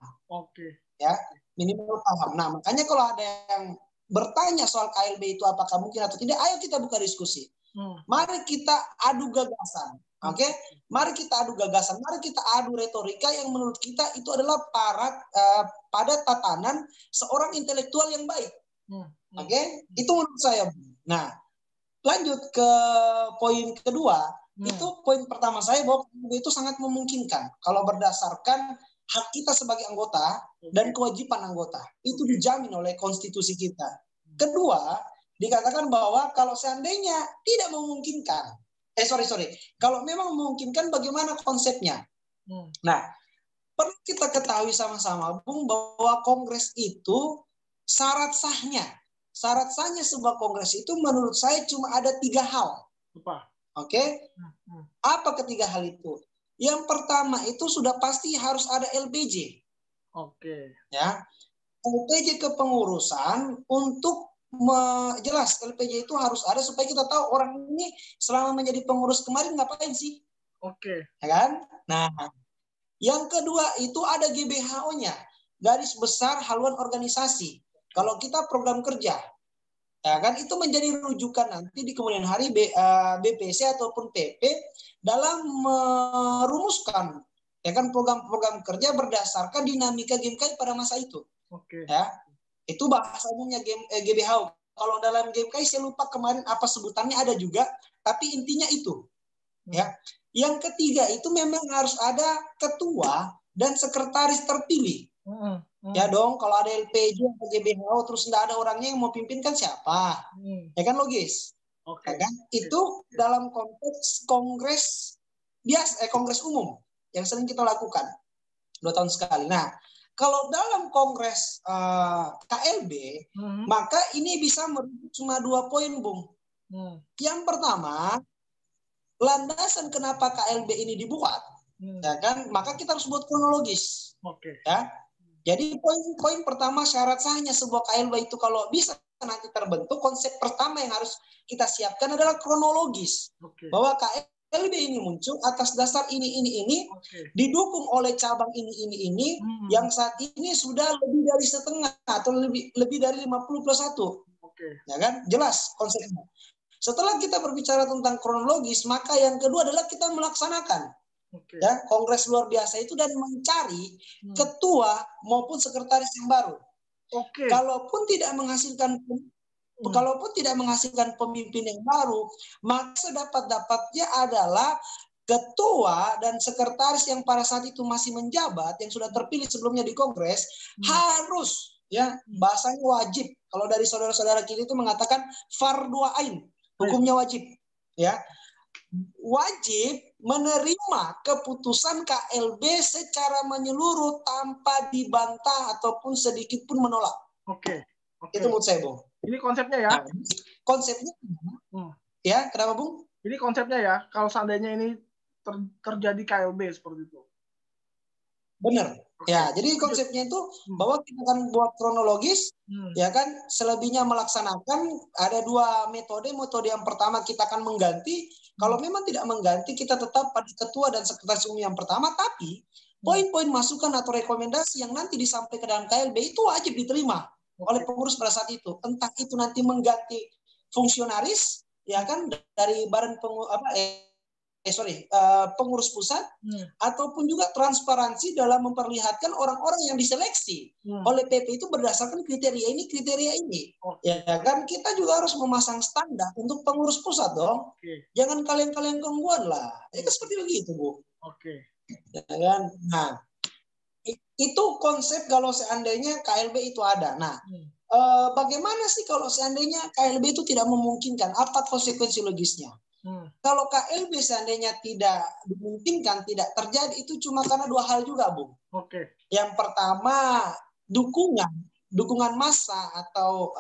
Ya, minimal paham. Nah, makanya kalau ada yang bertanya soal KLB itu apakah mungkin atau tidak, ayo kita buka diskusi. Mari kita adu gagasan. Oke, mari kita adu gagasan, mari kita adu retorika yang menurut kita itu adalah pada tatanan seorang intelektual yang baik. Oke, itu menurut saya. Nah, lanjut ke poin kedua. Itu poin pertama saya bahwa itu sangat memungkinkan kalau berdasarkan hak kita sebagai anggota dan kewajiban anggota. Itu dijamin oleh konstitusi kita. Kedua, dikatakan bahwa kalau seandainya tidak memungkinkan, kalau memang memungkinkan, bagaimana konsepnya? Nah, perlu kita ketahui sama-sama, Bung, bahwa kongres itu syarat sahnya sebuah kongres itu menurut saya cuma ada 3 hal. Oke? Apa ketiga hal itu? Yang pertama itu sudah pasti harus ada LPJ. Ya, LPJ kepengurusan untuk jelas LPJ itu harus ada supaya kita tahu orang ini selama menjadi pengurus kemarin ngapain sih. Ya kan? Nah, yang kedua itu ada GBHO-nya, garis besar haluan organisasi. Kalau kita program kerja, ya kan, itu menjadi rujukan nanti di kemudian hari BPC ataupun PP dalam merumuskan, ya kan, program-program kerja berdasarkan dinamika GMKI pada masa itu. Ya. Itu bahasa umumnya GBHO. Kalau dalam GMKI saya lupa kemarin apa sebutannya, ada juga tapi intinya itu. Ya. Yang ketiga itu memang harus ada ketua dan sekretaris terpilih. Ya dong, kalau ada LPJ atau GBHO terus tidak ada orangnya yang mau pimpin kan siapa? Ya kan logis. Ya kan? Itu dalam konteks kongres biasa, kongres umum yang sering kita lakukan 2 tahun sekali. Nah, kalau dalam kongres KLB, maka ini bisa merujuk cuma 2 poin, Bung. Yang pertama, landasan kenapa KLB ini dibuat, ya kan? Maka kita harus buat kronologis. Ya. Jadi poin pertama, syarat sahnya sebuah KLB itu kalau bisa nanti terbentuk, konsep pertama yang harus kita siapkan adalah kronologis. Bahwa KLB ini muncul atas dasar ini, didukung oleh cabang ini, yang saat ini sudah lebih dari setengah atau lebih dari 50+1. Ya kan? Jelas konsepnya. Setelah kita berbicara tentang kronologis, maka yang kedua adalah kita melaksanakan. Ya, kongres luar biasa itu dan mencari ketua maupun sekretaris yang baru. Kalaupun tidak menghasilkan pemimpin yang baru, maka sedapat-dapatnya adalah ketua dan sekretaris yang pada saat itu masih menjabat, yang sudah terpilih sebelumnya di kongres, harus, ya, bahasanya wajib. Kalau dari saudara-saudara kita itu mengatakan fardhu ain, hukumnya wajib, ya. Wajib menerima keputusan KLB secara menyeluruh tanpa dibantah ataupun sedikit pun menolak. Itu menurut saya, Bung. Ini konsepnya ya? Nah, konsepnya, ya, kenapa, Bung? Ini konsepnya ya, kalau seandainya ini terjadi KLB seperti itu. Benar. Ya, jadi konsepnya itu bahwa kita akan buat kronologis, ya kan, selebihnya melaksanakan. Ada 2 metode. Metode yang pertama kita akan mengganti. Kalau memang tidak mengganti, kita tetap pada ketua dan sekretaris umum yang pertama, tapi poin-poin masukan atau rekomendasi yang nanti disampaikan dalam KLB itu wajib diterima oleh pengurus pada saat itu. Entah itu nanti mengganti fungsionaris, ya kan, dari badan pengurus pusat, ataupun juga transparansi dalam memperlihatkan orang-orang yang diseleksi oleh PP itu berdasarkan kriteria ini. Ya kan, kita juga harus memasang standar untuk pengurus pusat dong. Jangan kalian gangguan lah. Ya kan seperti begitu, Bu. Ya kan? Nah, itu konsep kalau seandainya KLB itu ada. Nah, bagaimana sih kalau seandainya KLB itu tidak memungkinkan? Apa konsekuensi logisnya? Kalau KLB seandainya tidak dimungkinkan, tidak terjadi, itu cuma karena 2 hal juga, Bung. Yang pertama, dukungan massa atau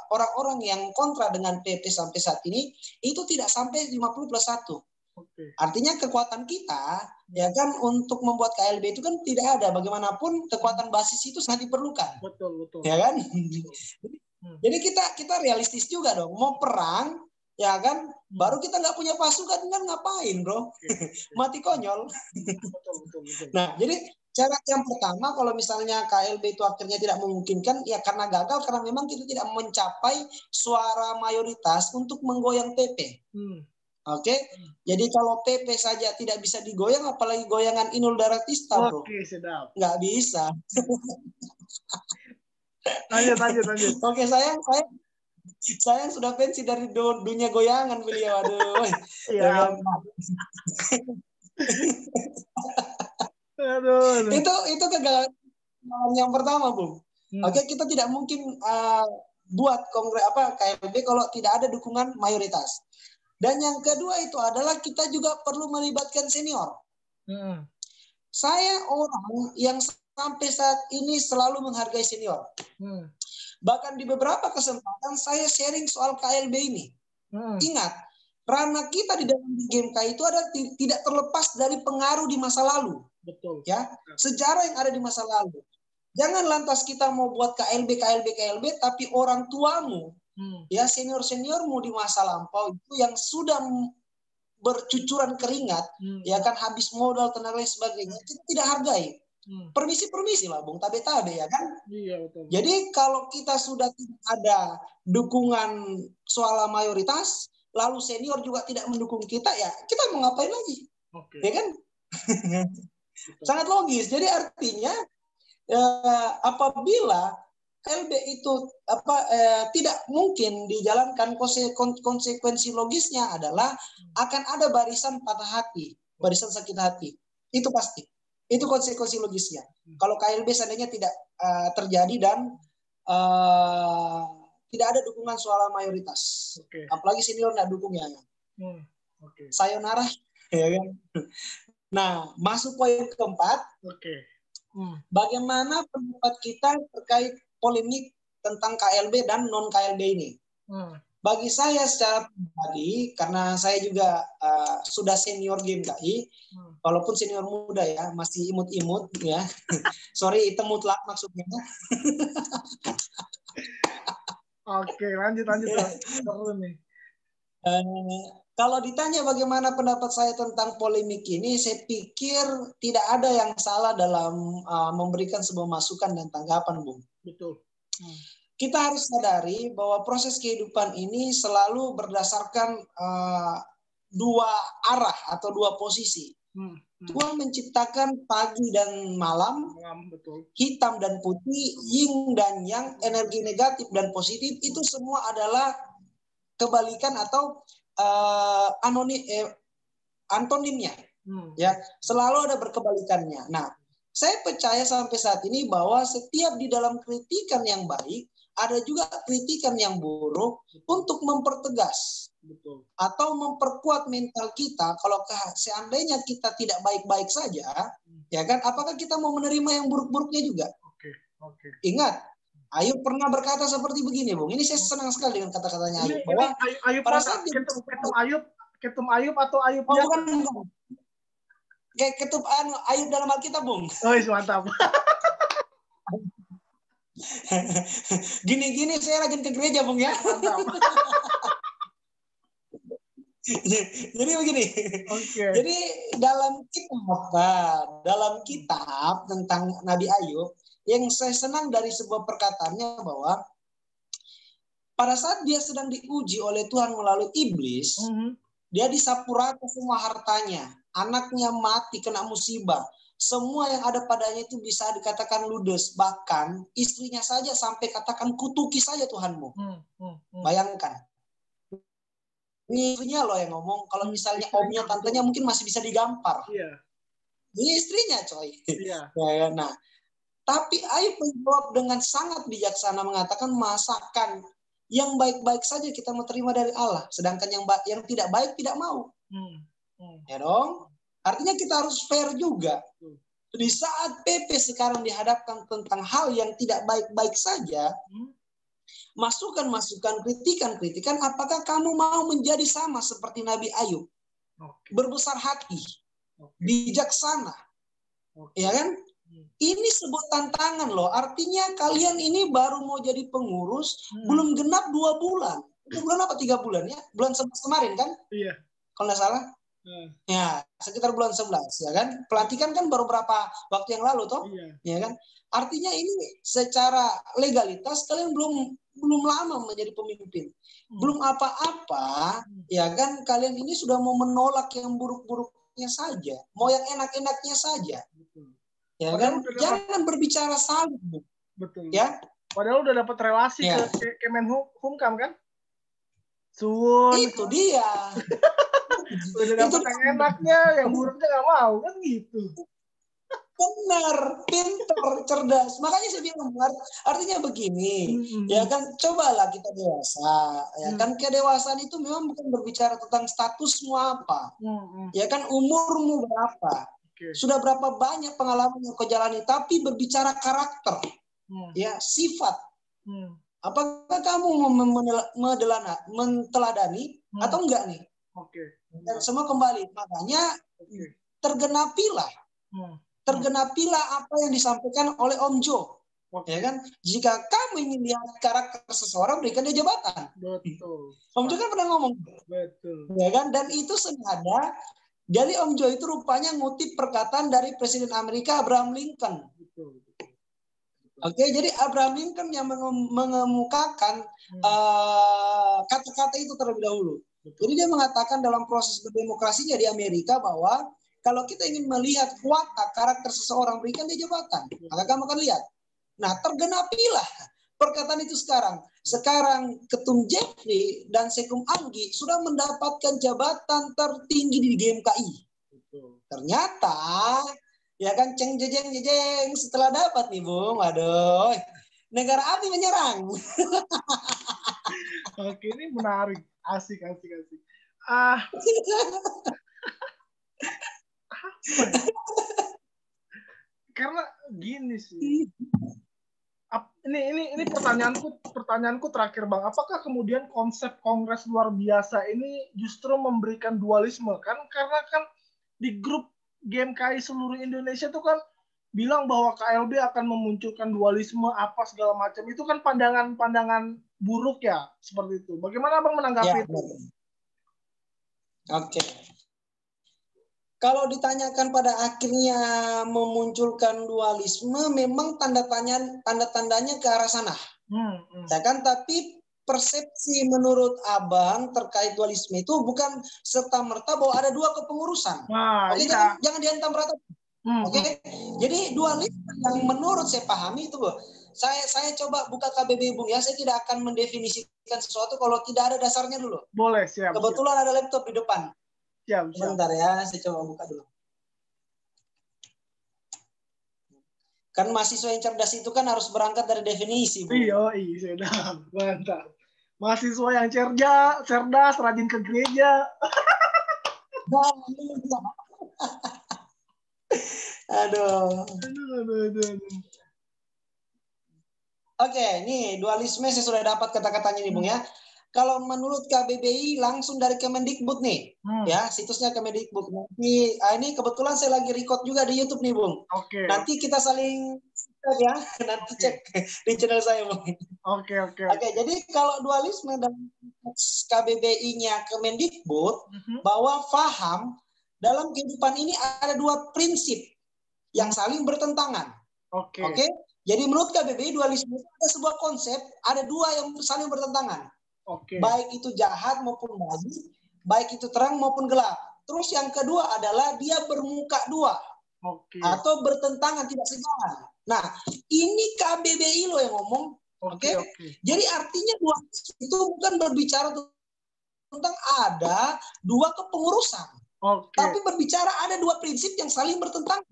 orang-orang yang kontra dengan PP sampai saat ini itu tidak sampai 50+1. Artinya kekuatan kita, ya kan, untuk membuat KLB itu kan tidak ada. Bagaimanapun kekuatan basis itu sangat diperlukan. Betul. Ya kan? Jadi kita realistis juga dong. Mau perang, ya kan, baru kita nggak punya pasukan kan ngapain, bro? Mati konyol. Betul. Nah, jadi cara yang pertama kalau misalnya KLB itu akhirnya tidak memungkinkan, ya karena gagal, karena memang kita tidak mencapai suara mayoritas untuk menggoyang PP. Oke, jadi kalau PP saja tidak bisa digoyang, apalagi goyangan Inul Daratista, bro. Sedap. Nggak bisa. Lanjut. Oke, sayang sudah pensi dari dunia goyangan beliau. Aduh. Iya. Aduh. Itu kegagalan yang pertama, Bung. Oke, kita tidak mungkin buat kongres KLB kalau tidak ada dukungan mayoritas. Dan yang kedua itu adalah kita juga perlu melibatkan senior. Saya orang yang sampai saat ini selalu menghargai senior. Bahkan di beberapa kesempatan saya sharing soal KLB ini. Ingat, ranah kita di dalam GMK itu ada tidak terlepas dari pengaruh di masa lalu. Betul. Ya, sejarah yang ada di masa lalu. Jangan lantas kita mau buat KLB, tapi orang tuamu, ya seniormu di masa lampau itu yang sudah bercucuran keringat, ya kan, habis modal, tenaga dan sebagainya, kita tidak hargai. Permisi lah, Bung, tabe-tabe, ya kan? Iya, betul. Jadi kalau kita sudah tidak ada dukungan suara mayoritas, lalu senior juga tidak mendukung kita, ya kita mau ngapain lagi? Ya kan? Sangat logis. Jadi artinya apabila KLB itu tidak mungkin dijalankan, konsekuensi logisnya adalah akan ada barisan patah hati, barisan sakit hati. Itu pasti. Itu konsekuensi logisnya. Kalau KLB seandainya tidak terjadi dan tidak ada dukungan suara mayoritas. Apalagi senior nggak dukungnya. Sayonara, ya kan? Nah, masuk poin keempat. Bagaimana pendapat kita terkait polemik tentang KLB dan non KLB ini? Bagi saya secara pribadi, karena saya juga sudah senior GMKI, walaupun senior muda ya, masih imut-imut ya. Sorry, itu mutlak maksudnya. Oke, lanjut. Seru nih. Kalau ditanya bagaimana pendapat saya tentang polemik ini, saya pikir tidak ada yang salah dalam memberikan sebuah masukan dan tanggapan, Bung. Betul. Kita harus sadari bahwa proses kehidupan ini selalu berdasarkan dua arah atau dua posisi. Tuhan menciptakan pagi dan malam, betul. Hitam dan putih, yin dan yang, energi negatif dan positif, itu semua adalah kebalikan atau antonimnya. Ya, selalu ada berkebalikannya. Nah, saya percaya sampai saat ini bahwa setiap di dalam kritikan yang baik, ada juga kritikan yang buruk untuk mempertegas. Betul. Atau memperkuat mental kita. Kalau seandainya kita tidak baik-baik saja, ya kan? Apakah kita mau menerima yang buruk-buruknya juga? Oke. Ingat, Ayub pernah berkata seperti begini, Bung. Ini saya senang sekali dengan kata-katanya Ayub. Bahwa Ayub pada saat ketum Ayub atau Ayub? Oh, bukan. Kayak ketum Ayub dalam Alkitab, Bung. Oh, mantap. Gini-gini saya rajin ke gereja, Bung ya. Mantap. Jadi begini. Jadi dalam kitab tentang Nabi Ayub, yang saya senang dari sebuah perkataannya bahwa pada saat dia sedang diuji oleh Tuhan melalui iblis, dia disapu rata semua hartanya, anaknya mati kena musibah. Semua yang ada padanya itu bisa dikatakan ludes. Bahkan istrinya saja sampai katakan kutuki saja Tuhanmu. Bayangkan. Ini istrinya loh yang ngomong. Kalau misalnya omnya, tantenya mungkin masih bisa digampar. Ini istrinya coy. Nah, tapi Ayub menjawab dengan sangat bijaksana mengatakan masakan yang baik-baik saja kita mau terima dari Allah. Sedangkan yang tidak baik tidak mau. Ya dong? Artinya kita harus fair juga. Di saat PP sekarang dihadapkan tentang hal yang tidak baik-baik saja, masukan-masukan, kritikan-kritikan, apakah kamu mau menjadi sama seperti Nabi Ayub? Berbesar hati, bijaksana. Ya kan? Ini sebuah tantangan loh. Artinya kalian ini baru mau jadi pengurus, belum genap 2 bulan. Itu bulan apa 3 bulan ya? Bulan 11 kemarin kan? Iya. Kalau nggak salah. Ya, sekitar bulan 11 ya kan. Pelantikan kan baru berapa waktu yang lalu toh? Ya kan? Artinya ini secara legalitas kalian belum lama menjadi pemimpin. Belum apa-apa, ya kan? Kalian ini sudah mau menolak yang buruk-buruknya saja, mau yang enak-enaknya saja. Ya kan? Jangan berbicara saling. Betul. Ya. Padahal udah dapat relasi ke Kemenhukam kan? Suwun. Itu dia. Udah dapat yang enaknya, yang buruknya nggak mau kan gitu. Benar, pintar, cerdas. Makanya saya bilang, artinya begini, ya kan, cobalah kita dewasa. Ya kan, kedewasaan itu memang bukan berbicara tentang statusmu apa. Ya kan, umurmu berapa. Sudah berapa banyak pengalaman yang kau jalani, tapi berbicara karakter, ya sifat. Apakah kamu menteladani atau enggak nih? Dan semua kembali. Makanya tergenapilah apa yang disampaikan oleh Om Jo. Ya kan? Jika kamu ingin lihat karakter seseorang, berikan dia jabatan. Betul. Om Jo kan pernah ngomong. Betul. Ya kan? Dan itu senada. Jadi Om Jo itu rupanya ngutip perkataan dari Presiden Amerika Abraham Lincoln. Betul. Oke, jadi Abraham Lincoln yang mengemukakan kata-kata itu terlebih dahulu. Jadi dia mengatakan dalam proses berdemokrasinya di Amerika bahwa kalau kita ingin melihat watak karakter seseorang, berikan dia jabatan. Maka kamu akan lihat. Nah, tergenapilah perkataan itu sekarang. Sekarang Ketum Jeffrey dan Sekum Anggi sudah mendapatkan jabatan tertinggi di GMKI. Ternyata ya kan ceng jejeng setelah dapat nih Bung, waduh, negara api menyerang. Oke, ini menarik, asik. Karena gini sih. Ini pertanyaanku terakhir Bang. Apakah kemudian konsep kongres luar biasa ini justru memberikan dualisme kan? Karena kan di grup GMKI seluruh Indonesia itu kan bilang bahwa KLB akan memunculkan dualisme apa segala macam. Itu kan pandangan buruk ya, seperti itu. Bagaimana Bang menanggapi itu? Oke. Kalau ditanyakan pada akhirnya memunculkan dualisme, memang tanda-tandanya ke arah sana. Ya kan? Tapi persepsi menurut Abang terkait dualisme itu bukan serta-merta bahwa ada dua kepengurusan. Oke, iya. Jangan dihantam rata. Oke. Jadi dualisme yang menurut saya pahami itu, saya coba buka KBBI Bung ya. Saya tidak akan mendefinisikan sesuatu kalau tidak ada dasarnya dulu. Boleh, siap. Kebetulan ada laptop di depan. Siap. Bentar ya, saya coba buka dulu. Kan mahasiswa yang cerdas itu kan harus berangkat dari definisi, Bu. Iya, sedap. Mantap. Mahasiswa yang cerdas, rajin ke gereja. Aduh. Oke, nih dualisme saya sudah dapat kata-katanya nih, Bung ya. Kalau menurut KBBI langsung dari Kemendikbud nih, ya situsnya Kemendikbud. Nanti ini kebetulan saya lagi record juga di YouTube nih, Bung. Oke. Nanti kita saling cek ya, nanti cek di channel saya, Bung. Oke. Jadi kalau dualisme dan KBBI-nya Kemendikbud bahwa faham dalam kehidupan ini ada dua prinsip yang saling bertentangan. Oke. Jadi menurut KBBI dualisme itu ada sebuah konsep, ada dua yang saling bertentangan. Baik itu jahat maupun baik, baik itu terang maupun gelap. Terus yang kedua adalah dia bermuka dua, atau bertentangan tidak sejalan. Nah, ini KBBI loh yang ngomong. Oke. Jadi artinya dualisme itu bukan berbicara tentang ada dua kepengurusan, tapi berbicara ada dua prinsip yang saling bertentangan.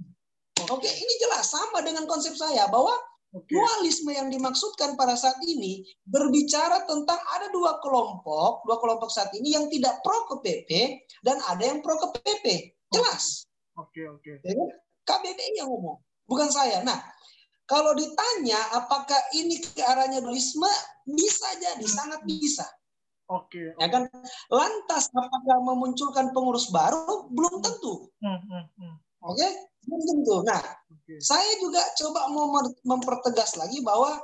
Oke, ini jelas sama dengan konsep saya bahwa dualisme yang dimaksudkan pada saat ini berbicara tentang ada dua kelompok saat ini yang tidak pro ke PP dan ada yang pro ke PP. Jelas. Oke. KBBI yang ngomong, bukan saya. Nah, kalau ditanya apakah ini ke arahnya dualisme, bisa jadi, sangat bisa. Ya kan? Lantas apakah memunculkan pengurus baru? Belum tentu. Belum tentu. Nah, saya juga coba mau mempertegas lagi bahwa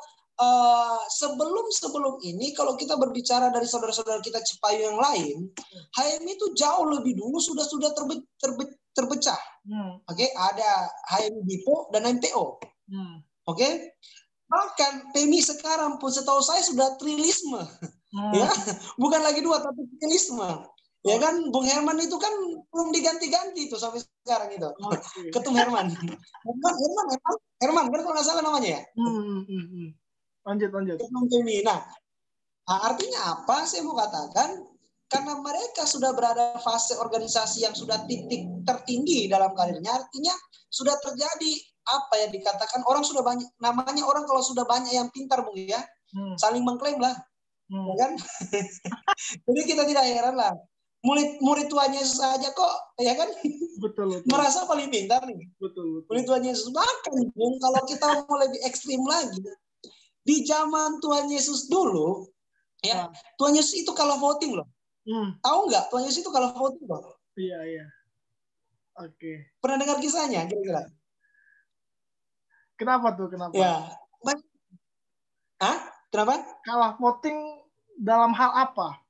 sebelum ini kalau kita berbicara dari saudara-saudara kita Cipayu yang lain, HMI itu jauh lebih dulu sudah terpecah. Ada HMI Dipo dan MPO. Bahkan PMI sekarang pun setahu saya sudah trilisme. Ya, bukan lagi dua tapi trilisme. Ya kan, Bung Herman itu kan belum diganti-ganti itu sampai sekarang itu. Ketum Herman. Herman kan kalau nggak salah namanya ya. Lanjut. Ketum PMI. Nah, artinya apa? Saya mau katakan karena mereka sudah berada fase organisasi yang sudah titik tertinggi dalam karirnya, artinya sudah terjadi apa yang dikatakan orang sudah banyak, namanya orang kalau sudah banyak yang pintar, Bung ya, saling mengklaim lah. Ya kan? Jadi kita tidak heran lah. Murid tuanya saja kok, ya kan? Betul. Merasa paling pintar nih. Betul. Murid tuanya Yesus. Bahkan, Bung, kalau kita mau lebih ekstrim lagi, di zaman Tuhan Yesus dulu, ya, Tuhan Yesus itu kalah voting loh. Tahu nggak? Tuhan Yesus itu kalah voting loh. Iya. Oke. Pernah dengar kisahnya kira-kira? Kenapa tuh? Kenapa? Ya. Kenapa? Kalah voting dalam hal apa?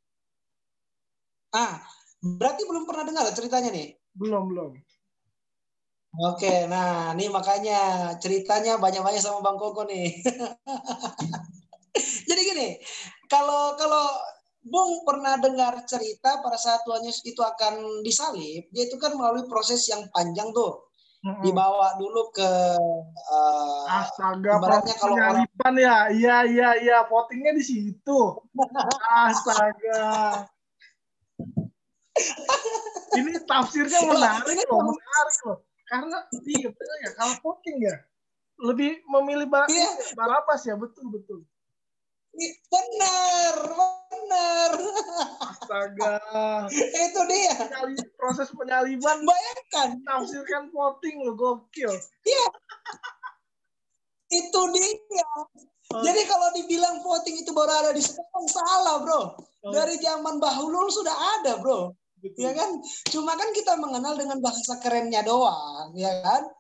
Berarti belum pernah dengar ceritanya nih? Belum. Oke, nah ini makanya ceritanya banyak-banyak sama Bang Koko nih. Jadi gini, kalau Bung pernah dengar cerita pada saat Tuhan Yesus itu akan disalib, dia itu kan melalui proses yang panjang tuh. dibawa dulu ke astaga, ibaratnya kalau orang ya. Iya, votingnya di situ. Astaga. Ini tafsirnya menarik loh. Karena iya betul ya, kalau voting ya lebih memilih Barabas ya, betul. Benar. Astaga. Itu dia. Proses penyaliban. Bayangkan. Tafsirkan voting loh, gokil. Iya. Itu dia. Jadi kalau dibilang voting itu baru ada di sekarang, salah bro. Dari zaman dahulu sudah ada bro. Ya kan? Cuma kan kita mengenal dengan bahasa kerennya doang, ya kan?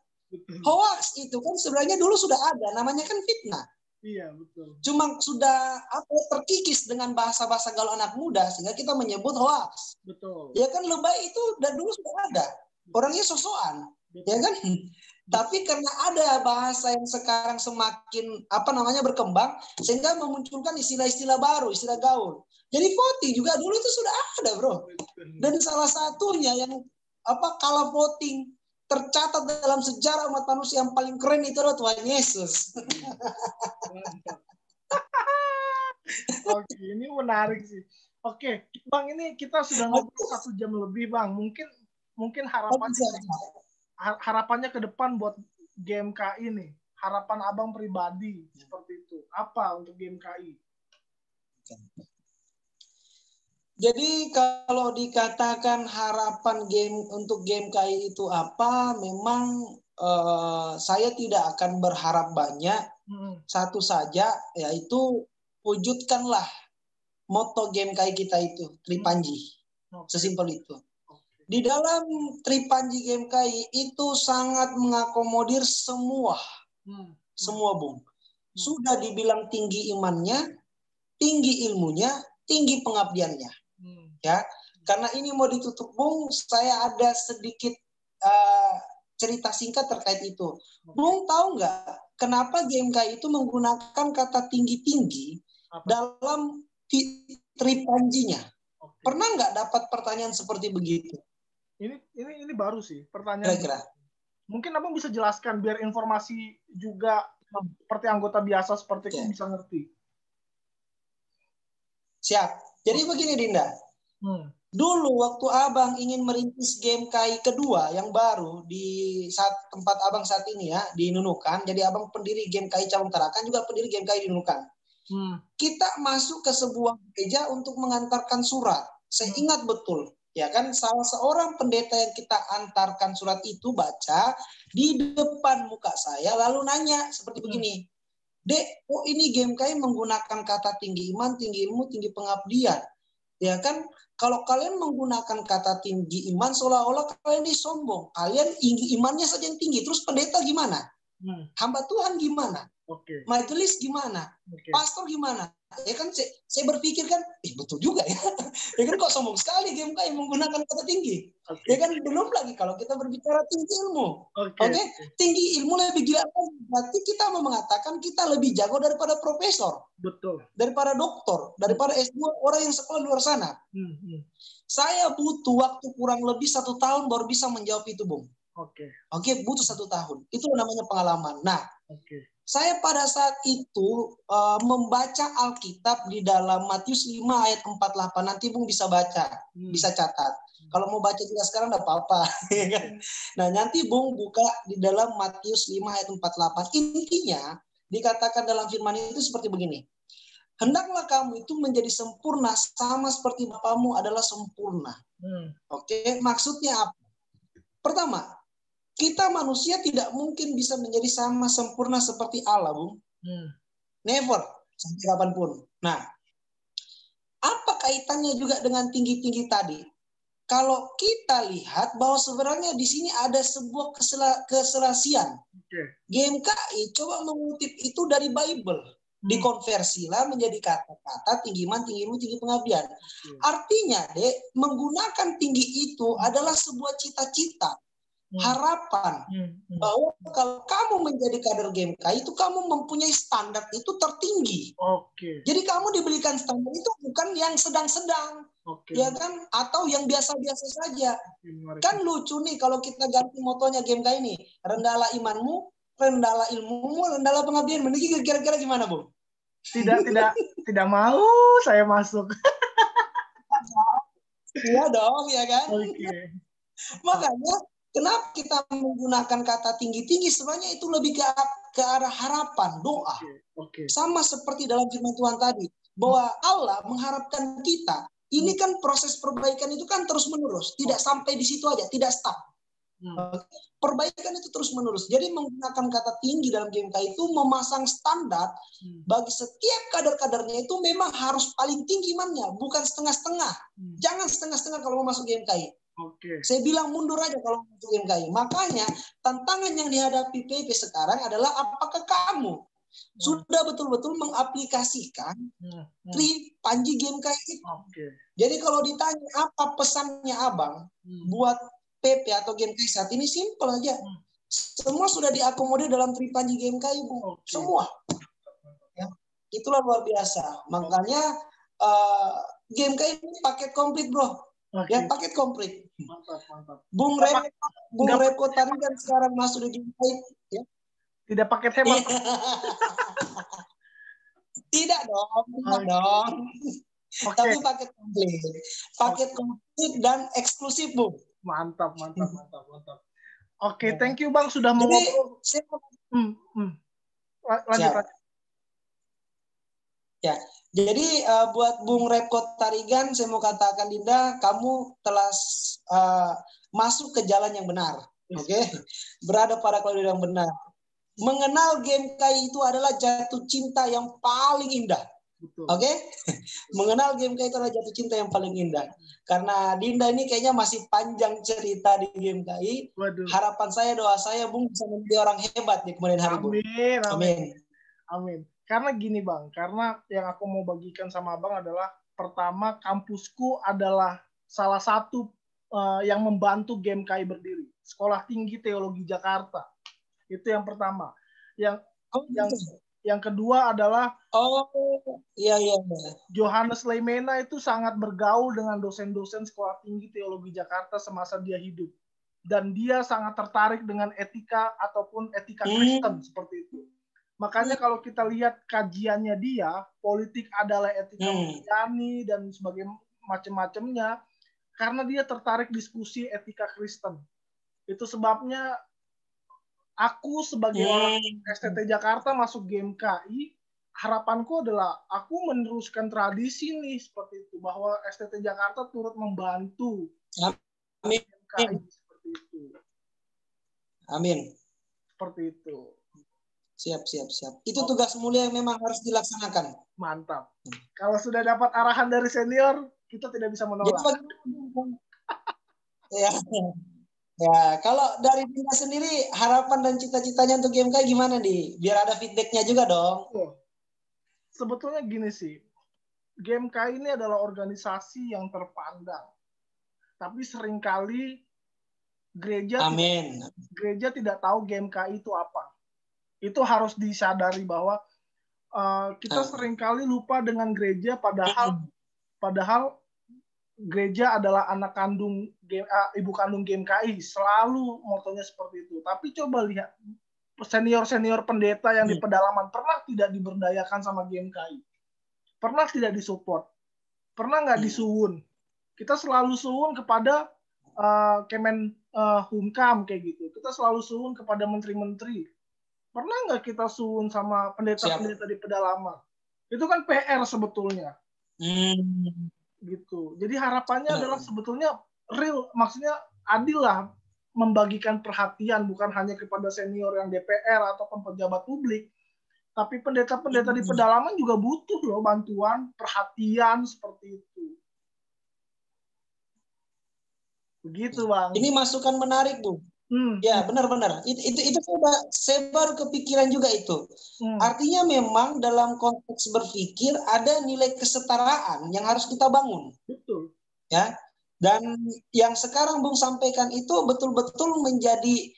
Hoax itu kan sebenarnya dulu sudah ada, namanya kan fitnah. Iya, betul. Cuma sudah terkikis dengan bahasa-bahasa gaul anak muda sehingga kita menyebut hoax. Betul. Ya kan, lebay itu dan dulu sudah ada. Orangnya sosokan, ya kan? Tapi karena ada bahasa yang sekarang semakin berkembang sehingga memunculkan istilah-istilah baru, istilah gaul. Jadi voting juga dulu itu sudah ada, bro. Dan salah satunya yang kala voting tercatat dalam sejarah umat manusia yang paling keren itu adalah Tuhan Yesus. Oke, ini menarik sih. Oke, Bang, ini kita sudah ngobrol 1 jam lebih, Bang. Mungkin harapannya ke depan buat GMKI nih. Harapan Abang pribadi seperti itu. Apa untuk GMKI? Jadi kalau dikatakan harapan untuk GMKI itu apa, memang saya tidak akan berharap banyak. Satu saja, yaitu wujudkanlah moto GMKI kita itu, Tripanji. Sesimpel itu. Di dalam Tripanji GMKI itu sangat mengakomodir semua. Semua, Bung. Sudah dibilang tinggi imannya, tinggi ilmunya, tinggi pengabdiannya. Ya, karena ini mau ditutup, Bung, saya ada sedikit cerita singkat terkait itu. Bung tahu nggak kenapa GMKI itu menggunakan kata tinggi-tinggi dalam Tripanjinya? Pernah nggak dapat pertanyaan seperti begitu? Ini baru sih pertanyaan. Kira-kira. Mungkin Abang bisa jelaskan biar informasi juga seperti anggota biasa seperti itu bisa ngerti. Siap. Jadi begini, Dinda. Dulu waktu Abang ingin merintis GMKI kedua yang baru di tempat Abang saat ini ya, di Nunukan. Jadi Abang pendiri GMKI Cabang Tarakan, juga pendiri GMKI di Nunukan. Kita masuk ke sebuah gereja untuk mengantarkan surat. Saya ingat betul. Ya kan, salah seorang pendeta yang kita antarkan surat itu baca di depan muka saya lalu nanya seperti begini. Dek, ini GMKI menggunakan kata tinggi iman, tinggi ilmu, tinggi pengabdian. Ya kan, kalau kalian menggunakan kata tinggi iman seolah-olah kalian disombong. Kalian imannya saja yang tinggi. Terus pendeta gimana? Hamba Tuhan gimana? Majelis gimana? Pastor gimana? Ya kan, saya berpikir kan, betul juga ya. Ya kan, kok sombong sekali GMKI menggunakan kata tinggi. Ya kan, belum lagi kalau kita berbicara tinggi ilmu. Tinggi ilmu lebih gila. Berarti kita mau mengatakan kita lebih jago daripada profesor. Betul. Daripada doktor, daripada S2, orang yang sekolah luar sana. Saya butuh waktu kurang lebih 1 tahun baru bisa menjawab itu, Bung. Butuh 1 tahun. Itu namanya pengalaman. Nah, saya pada saat itu membaca Alkitab di dalam Matius 5 ayat 48. Nanti Bung bisa baca, bisa catat. Kalau mau baca juga sekarang enggak apa-apa. Nah, nanti Bung buka di dalam Matius 5 ayat 48. Intinya dikatakan dalam firman itu seperti begini. Hendaklah kamu itu menjadi sempurna sama seperti Bapamu adalah sempurna. Maksudnya apa? Pertama, kita manusia tidak mungkin bisa menjadi sama sempurna seperti Allah, Bung. Never, sampai kapanpun. Nah, apa kaitannya juga dengan tinggi-tinggi tadi? Kalau kita lihat bahwa sebenarnya di sini ada sebuah keserasian. GMKI coba mengutip itu dari Bible. Dikonversilah menjadi kata-kata tinggi iman, tinggi ilmu, tinggi pengabdian. Artinya, Dek, menggunakan tinggi itu adalah sebuah cita-cita. harapan bahwa kalau kamu menjadi kader GMK itu kamu mempunyai standar itu tertinggi. Jadi kamu diberikan standar itu bukan yang sedang-sedang, ya kan? Atau yang biasa-biasa saja. Kan lucu nih kalau kita ganti motonya GMK ini, rendahlah imanmu, rendahlah ilmumu, rendahlah pengabdianmu. Ini kira-kira gimana, Bu? Tidak mau saya masuk. Iya dong, ya kan? Makanya kenapa kita menggunakan kata tinggi-tinggi? Sebenarnya itu lebih ke arah harapan, doa. Sama seperti dalam firman Tuhan tadi, bahwa Allah mengharapkan kita. Ini kan proses perbaikan itu kan terus-menerus, tidak sampai di situ aja, tidak stuck. Perbaikan itu terus-menerus. Jadi menggunakan kata tinggi dalam GMK itu memasang standar bagi setiap kader-kadernya itu memang harus paling tinggi imannya, bukan setengah-setengah. Jangan setengah-setengah kalau mau masuk GMKI. Saya bilang mundur aja kalau masuk GMKI. Makanya tantangan yang dihadapi PP sekarang adalah apakah kamu sudah betul-betul mengaplikasikan Tri Panji GMKI itu. Jadi kalau ditanya apa pesannya Abang buat PP atau GMKI saat ini, simpel aja. Semua sudah diakomodir dalam Tri Panji GMKI, Bu. Semua. Ya, itulah luar biasa. Makanya GMKI ini paket komplit, Bro. Ya, paket komplit. Mantap. Bung Repko tadi kan sekarang masuk di GMKI. Ya. Tidak paket hemat. Tidak dong. Tapi paket komplit. Paket komplit dan eksklusif, Bu. Mantap. Thank you Bang sudah mau ngobrol. Lanjut. Ya, jadi buat Bung Repko Tarigan, saya mau katakan Dinda, kamu telah masuk ke jalan yang benar, berada pada koridor yang benar. Mengenal GMKI itu adalah jatuh cinta yang paling indah. Mengenal GMKI itu adalah jatuh cinta yang paling indah. Karena Dinda ini kayaknya masih panjang cerita di GMKI. Harapan saya, doa saya, Bung bisa menjadi orang hebat di kemudian hari, Bung. Amin. Karena gini Bang, karena yang aku mau bagikan sama Abang adalah pertama, kampusku adalah salah satu yang membantu GMKI berdiri. Sekolah Tinggi Teologi Jakarta. Itu yang pertama. Yang kedua adalah Johannes Leimena itu sangat bergaul dengan dosen-dosen Sekolah Tinggi Teologi Jakarta semasa dia hidup. Dan dia sangat tertarik dengan etika ataupun etika Kristen seperti itu. Makanya kalau kita lihat kajiannya dia, politik adalah etika Kristiani dan sebagainya macam-macamnya, karena dia tertarik diskusi etika Kristen. Itu sebabnya aku sebagai orang STT Jakarta masuk GMKI, harapanku adalah aku meneruskan tradisi nih seperti itu, bahwa STT Jakarta turut membantu GMKI seperti itu. Amin. Seperti itu. Siap. Itu tugas mulia yang memang harus dilaksanakan. Mantap. Kalau sudah dapat arahan dari senior, kita tidak bisa menolak. Ya, kalau dari Dinda sendiri, harapan dan cita-citanya untuk GMK gimana nih? Biar ada feedback-nya juga dong. Sebetulnya gini sih, GMK ini adalah organisasi yang terpandang. Tapi seringkali gereja tidak tahu GMK itu apa. Itu harus disadari bahwa kita seringkali lupa dengan gereja, padahal gereja adalah anak kandung ibu kandung GMKI, selalu motonya seperti itu. Tapi coba lihat senior pendeta yang di pedalaman pernah tidak diberdayakan sama GMKI, pernah tidak disupport, pernah nggak disuwun. Kita selalu suwun kepada Kemenhumkam kayak gitu. Kita selalu suwun kepada menteri-menteri. Pernah nggak kita suwun sama pendeta-pendeta di pedalaman? Itu kan PR sebetulnya. Gitu. Jadi harapannya adalah sebetulnya real, maksudnya adil lah, membagikan perhatian bukan hanya kepada senior yang DPR ataupun pejabat publik, tapi pendeta-pendeta di pedalaman juga butuh loh bantuan, perhatian seperti itu. Begitu Bang. Ini masukan menarik, Bu. Ya, benar-benar. Itu saya baru kepikiran juga itu. Artinya memang dalam konteks berpikir ada nilai kesetaraan yang harus kita bangun. Betul. Ya. Dan yang sekarang Bung sampaikan itu betul-betul menjadi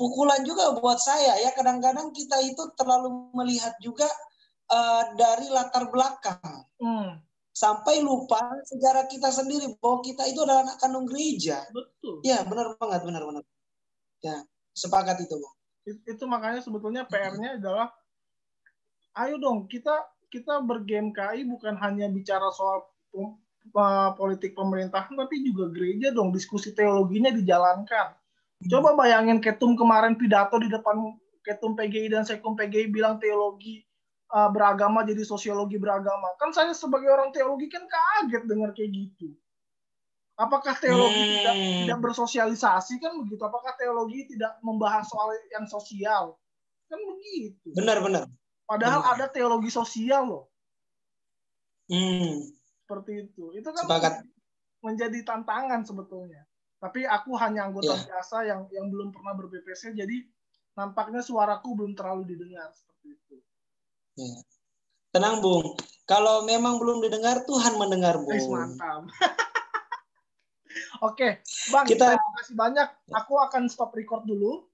pukulan juga buat saya ya. Kadang-kadang kita itu terlalu melihat juga dari latar belakang. Sampai lupa sejarah kita sendiri bahwa kita itu adalah anak kandung gereja. Betul. Ya, benar banget, benar. Ya, sepakat itu, Bung. Itu makanya sebetulnya PR-nya adalah ayo dong kita ber-GMKI bukan hanya bicara soal politik pemerintahan, tapi juga gereja dong, diskusi teologinya dijalankan. Coba bayangin Ketum kemarin pidato di depan Ketum PGI dan Sekum PGI bilang teologi beragama jadi sosiologi beragama. Kan saya sebagai orang teologi kan kaget dengar kayak gitu. Apakah teologi tidak bersosialisasi kan begitu? Apakah teologi tidak membahas soal yang sosial? Kan begitu. Benar. Padahal ada teologi sosial loh. Seperti itu. Itu kan menjadi tantangan sebetulnya. Tapi aku hanya anggota biasa yang belum pernah ber-BPC, jadi nampaknya suaraku belum terlalu didengar seperti itu. Ya. Tenang Bung, kalau memang belum didengar, Tuhan mendengar Bung. Mantap. Oke, Bang, terima kasih banyak. Aku akan stop record dulu.